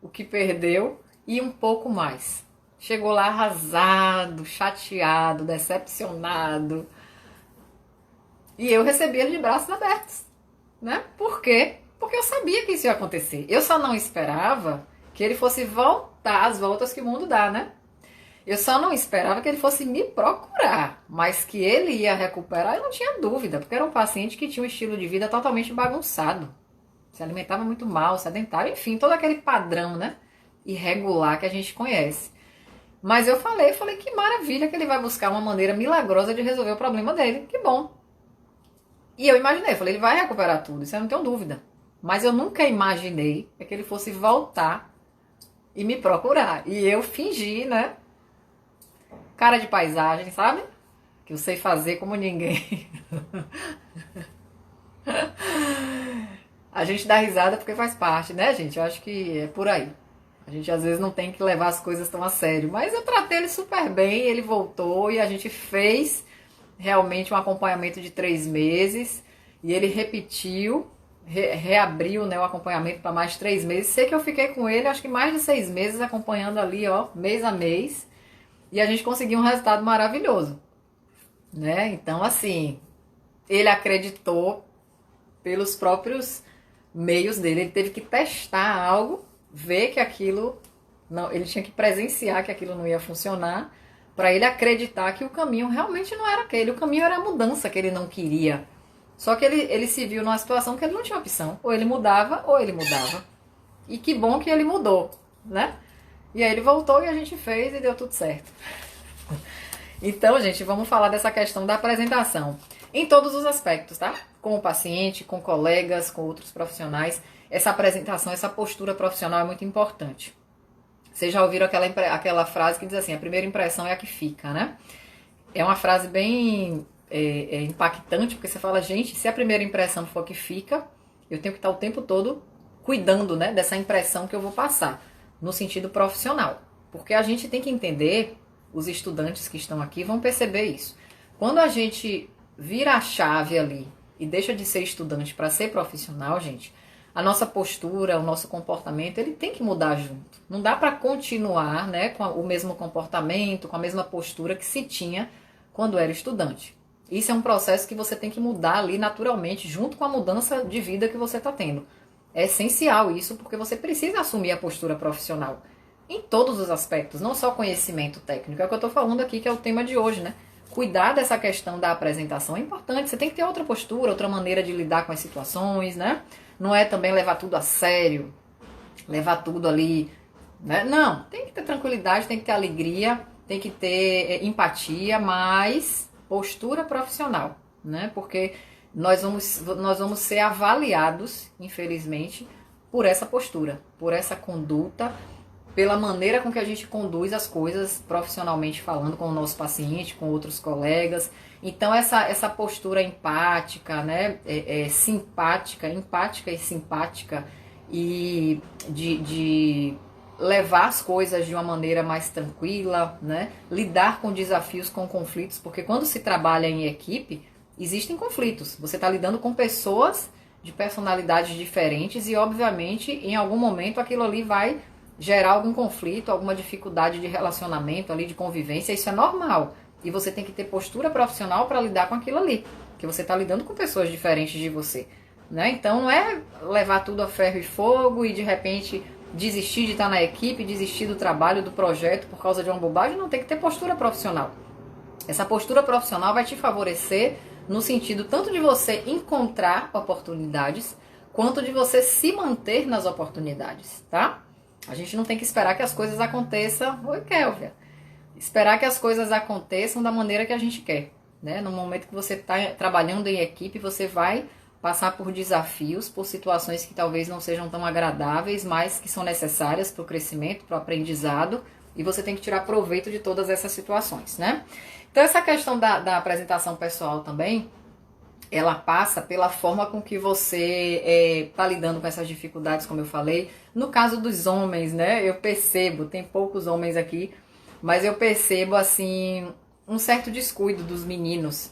o que perdeu e um pouco mais. Chegou lá arrasado, chateado, decepcionado. E eu recebi ele de braços abertos, né? Por quê? Porque eu sabia que isso ia acontecer. Eu só não esperava que ele fosse voltar às voltas que o mundo dá, né? Eu só não esperava que ele fosse me procurar, mas que ele ia recuperar, eu não tinha dúvida, porque era um paciente que tinha um estilo de vida totalmente bagunçado. Se alimentava muito mal, sedentário, enfim, todo aquele padrão, né? Irregular que a gente conhece. Mas eu falei que maravilha que ele vai buscar uma maneira milagrosa de resolver o problema dele. Que bom. E eu imaginei, falei, ele vai recuperar tudo, isso eu não tenho dúvida. Mas eu nunca imaginei que ele fosse voltar e me procurar. E eu fingi, né? Cara de paisagem, sabe? Que eu sei fazer como ninguém. A gente dá risada porque faz parte, né, gente? Eu acho que é por aí. A gente às vezes não tem que levar as coisas tão a sério. Mas eu tratei ele super bem, ele voltou e a gente fez realmente um acompanhamento de 3 meses. E ele repetiu, reabriu, né, o acompanhamento para mais 3 meses. Sei que eu fiquei com ele, acho que mais de 6 meses, acompanhando ali, ó, mês a mês. E a gente conseguiu um resultado maravilhoso, né? Então, assim, ele acreditou pelos próprios meios dele. Ele teve que testar algo, ver que aquilo não, ele tinha que presenciar que aquilo não ia funcionar, para ele acreditar que o caminho realmente não era aquele. O caminho era a mudança que ele não queria. Só que ele se viu numa situação que ele não tinha opção. Ou ele mudava, ou ele mudava. E que bom que ele mudou, né? E aí ele voltou e a gente fez e deu tudo certo. Então, gente, vamos falar dessa questão da apresentação. Em todos os aspectos, tá? Com o paciente, com colegas, com outros profissionais. Essa apresentação, essa postura profissional é muito importante. Vocês já ouviram aquela frase que diz assim, a primeira impressão é a que fica, né? É uma frase bem impactante, porque você fala, gente, se a primeira impressão for a que fica, eu tenho que estar o tempo todo cuidando, né, dessa impressão que eu vou passar, no sentido profissional. Porque a gente tem que entender, os estudantes que estão aqui vão perceber isso. Quando a gente vira a chave ali e deixa de ser estudante para ser profissional, gente, a nossa postura, o nosso comportamento, ele tem que mudar junto. Não dá para continuar, né, com o mesmo comportamento, com a mesma postura que se tinha quando era estudante. Isso é um processo que você tem que mudar ali naturalmente, junto com a mudança de vida que você está tendo. É essencial isso, porque você precisa assumir a postura profissional em todos os aspectos, não só conhecimento técnico. É o que eu estou falando aqui, que é o tema de hoje, né? Cuidar dessa questão da apresentação é importante. Você tem que ter outra postura, outra maneira de lidar com as situações, né? Não é também levar tudo a sério, levar tudo ali, né? Não, tem que ter tranquilidade, tem que ter alegria, tem que ter empatia, mas postura profissional, né? Porque nós vamos ser avaliados, infelizmente, por essa postura, por essa conduta, pela maneira com que a gente conduz as coisas profissionalmente falando com o nosso paciente, com outros colegas. Então essa postura empática, né, simpática, empática e simpática, e de levar as coisas de uma maneira mais tranquila, né? Lidar com desafios, com conflitos, porque quando se trabalha em equipe, existem conflitos. Você está lidando com pessoas de personalidades diferentes e, obviamente, em algum momento aquilo ali vai gerar algum conflito, alguma dificuldade de relacionamento ali, de convivência. Isso é normal. E você tem que ter postura profissional para lidar com aquilo ali, porque você está lidando com pessoas diferentes de você, né? Então não é levar tudo a ferro e fogo e de repente desistir de estar na equipe, desistir do trabalho, do projeto por causa de uma bobagem. Não, tem que ter postura profissional. Essa postura profissional vai te favorecer no sentido tanto de você encontrar oportunidades, quanto de você se manter nas oportunidades, tá? A gente não tem que esperar que as coisas aconteçam. Oi, Kélvia. Esperar que as coisas aconteçam da maneira que a gente quer, né? No momento que você está trabalhando em equipe, você vai passar por desafios, por situações que talvez não sejam tão agradáveis, mas que são necessárias para o crescimento, para o aprendizado, e você tem que tirar proveito de todas essas situações, né? Então essa questão da apresentação pessoal também, ela passa pela forma com que você está lidando com essas dificuldades, como eu falei. No caso dos homens, né, eu percebo, tem poucos homens aqui, mas eu percebo, assim, um certo descuido dos meninos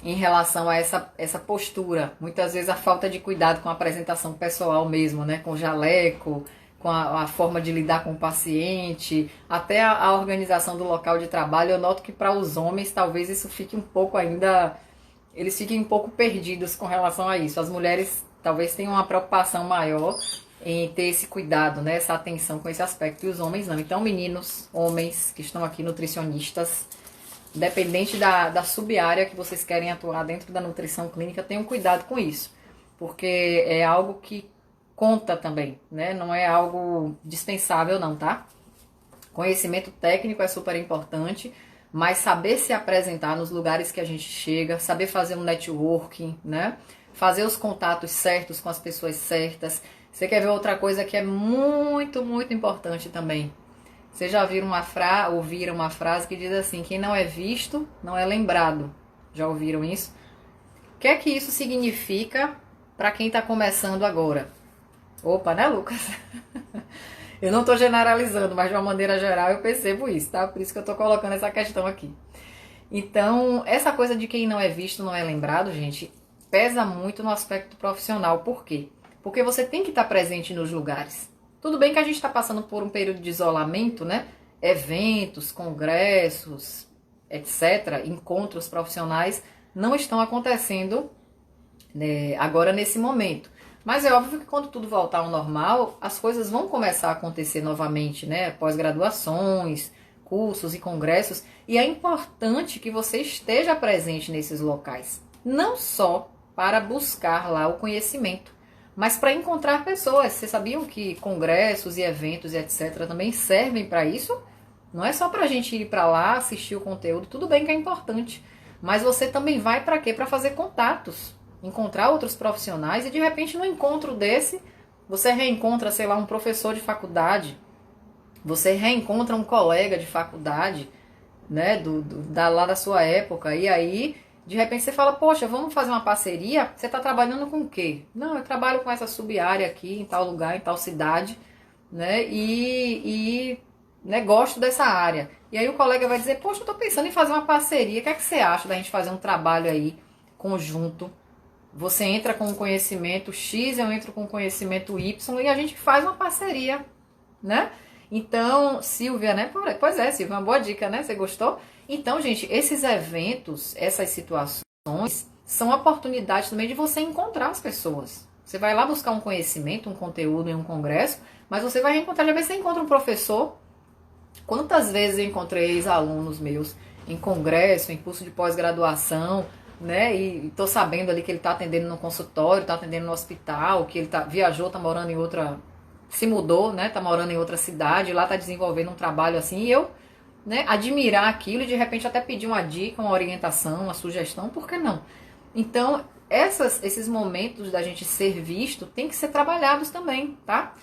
em relação a essa postura. Muitas vezes a falta de cuidado com a apresentação pessoal mesmo, né, com o jaleco, com a forma de lidar com o paciente, até a organização do local de trabalho. Eu noto que para os homens talvez isso fique um pouco ainda... Eles fiquem um pouco perdidos com relação a isso. As mulheres talvez tenham uma preocupação maior em ter esse cuidado, né, essa atenção com esse aspecto, e os homens não. Então, meninos, homens que estão aqui, nutricionistas, independente da sub-área que vocês querem atuar dentro da nutrição clínica, tenham cuidado com isso, porque é algo que conta também, né? Não é algo dispensável não, tá? Conhecimento técnico é super importante, mas saber se apresentar nos lugares que a gente chega, saber fazer um networking, né? Fazer os contatos certos com as pessoas certas. Você quer ver outra coisa que é muito, muito importante também? Vocês já ouviram uma frase que diz assim: quem não é visto, não é lembrado. Já ouviram isso? O que é que isso significa para quem está começando agora? Opa, né, Lucas? Eu não estou generalizando, mas de uma maneira geral eu percebo isso, tá? Por isso que eu estou colocando essa questão aqui. Então, essa coisa de quem não é visto, não é lembrado, gente, pesa muito no aspecto profissional. Por quê? Porque você tem que estar presente nos lugares. Tudo bem que a gente está passando por um período de isolamento, né? Eventos, congressos, etc., encontros profissionais não estão acontecendo, né, agora nesse momento. Mas é óbvio que quando tudo voltar ao normal, as coisas vão começar a acontecer novamente, né? Pós-graduações, cursos e congressos. E é importante que você esteja presente nesses locais. Não só para buscar lá o conhecimento, mas para encontrar pessoas. Vocês sabiam que congressos e eventos e etc. também servem para isso? Não é só para a gente ir para lá, assistir o conteúdo. Tudo bem que é importante, mas você também vai para quê? Para fazer contatos, encontrar outros profissionais, e de repente no encontro desse, você reencontra, sei lá, um professor de faculdade, você reencontra um colega de faculdade, né, lá da sua época, e aí, de repente você fala: poxa, vamos fazer uma parceria? Você está trabalhando com o quê? Não, eu trabalho com essa sub-área aqui, em tal lugar, em tal cidade, né, né, gosto dessa área. E aí o colega vai dizer: poxa, eu estou pensando em fazer uma parceria, o que é que você acha da gente fazer um trabalho aí, conjunto? Você entra com o conhecimento X, eu entro com o conhecimento Y, e a gente faz uma parceria, né? Então, Silvia, né? Pois é, Silvia, uma boa dica, né? Você gostou? Então, gente, esses eventos, essas situações, são oportunidades também de você encontrar as pessoas. Você vai lá buscar um conhecimento, um conteúdo em um congresso, mas você vai reencontrar, já vez você encontra um professor. Quantas vezes eu encontrei ex-alunos meus em congresso, em curso de pós-graduação, né? E tô sabendo ali que ele tá atendendo no consultório, tá atendendo no hospital, que ele viajou, tá morando em outra... se mudou, né? Tá morando em outra cidade, lá tá desenvolvendo um trabalho assim, e eu, né, admirar aquilo e de repente até pedir uma dica, uma orientação, uma sugestão, por que não? Então, esses momentos da gente ser visto tem que ser trabalhados também, tá?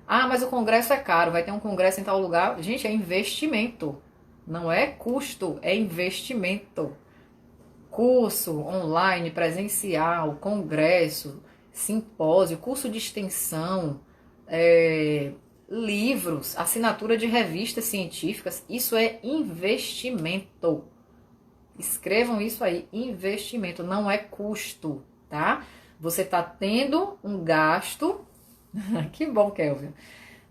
Ah, mas o congresso é caro, vai ter um congresso em tal lugar. Gente, é investimento, não é custo, é investimento. Curso online, presencial, congresso, simpósio, curso de extensão, livros, assinatura de revistas científicas, isso é investimento. Escrevam isso aí, investimento, não é custo, tá? Você tá tendo um gasto, que bom, Kelvin.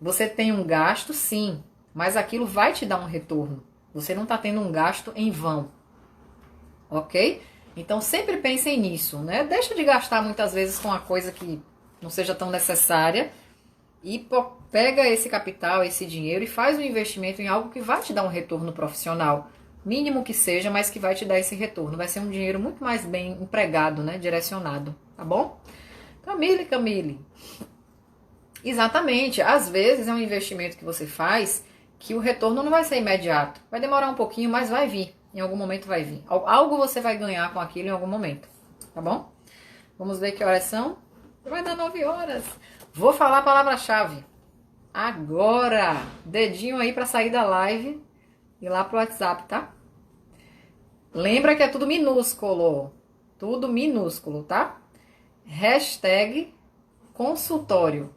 Você tem um gasto, sim, mas aquilo vai te dar um retorno. Você não tá tendo um gasto em vão, ok? Então sempre pensem nisso, né? Deixa de gastar muitas vezes com uma coisa que não seja tão necessária e pega esse capital, esse dinheiro e faz um investimento em algo que vai te dar um retorno profissional. Mínimo que seja, mas que vai te dar esse retorno. Vai ser um dinheiro muito mais bem empregado, né? Direcionado, tá bom? Camille. Exatamente. Às vezes é um investimento que você faz que o retorno não vai ser imediato. Vai demorar um pouquinho, mas vai vir. Em algum momento vai vir. Algo você vai ganhar com aquilo em algum momento, tá bom? Vamos ver que horas são. Vai dar 9 horas. Vou falar a palavra-chave. Agora. Dedinho aí pra sair da live e lá pro WhatsApp, tá? Lembra que é tudo minúsculo. Tudo minúsculo, tá? Hashtag consultório.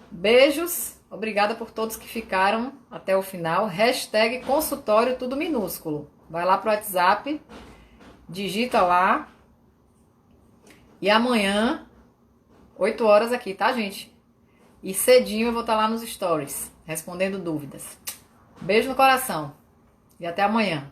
Beijos. Obrigada por todos que ficaram até o final. Hashtag consultório, tudo minúsculo. Vai lá pro WhatsApp. Digita lá. E amanhã, 8 horas aqui, tá, gente? E cedinho eu vou estar lá nos stories, respondendo dúvidas. Beijo no coração. E até amanhã.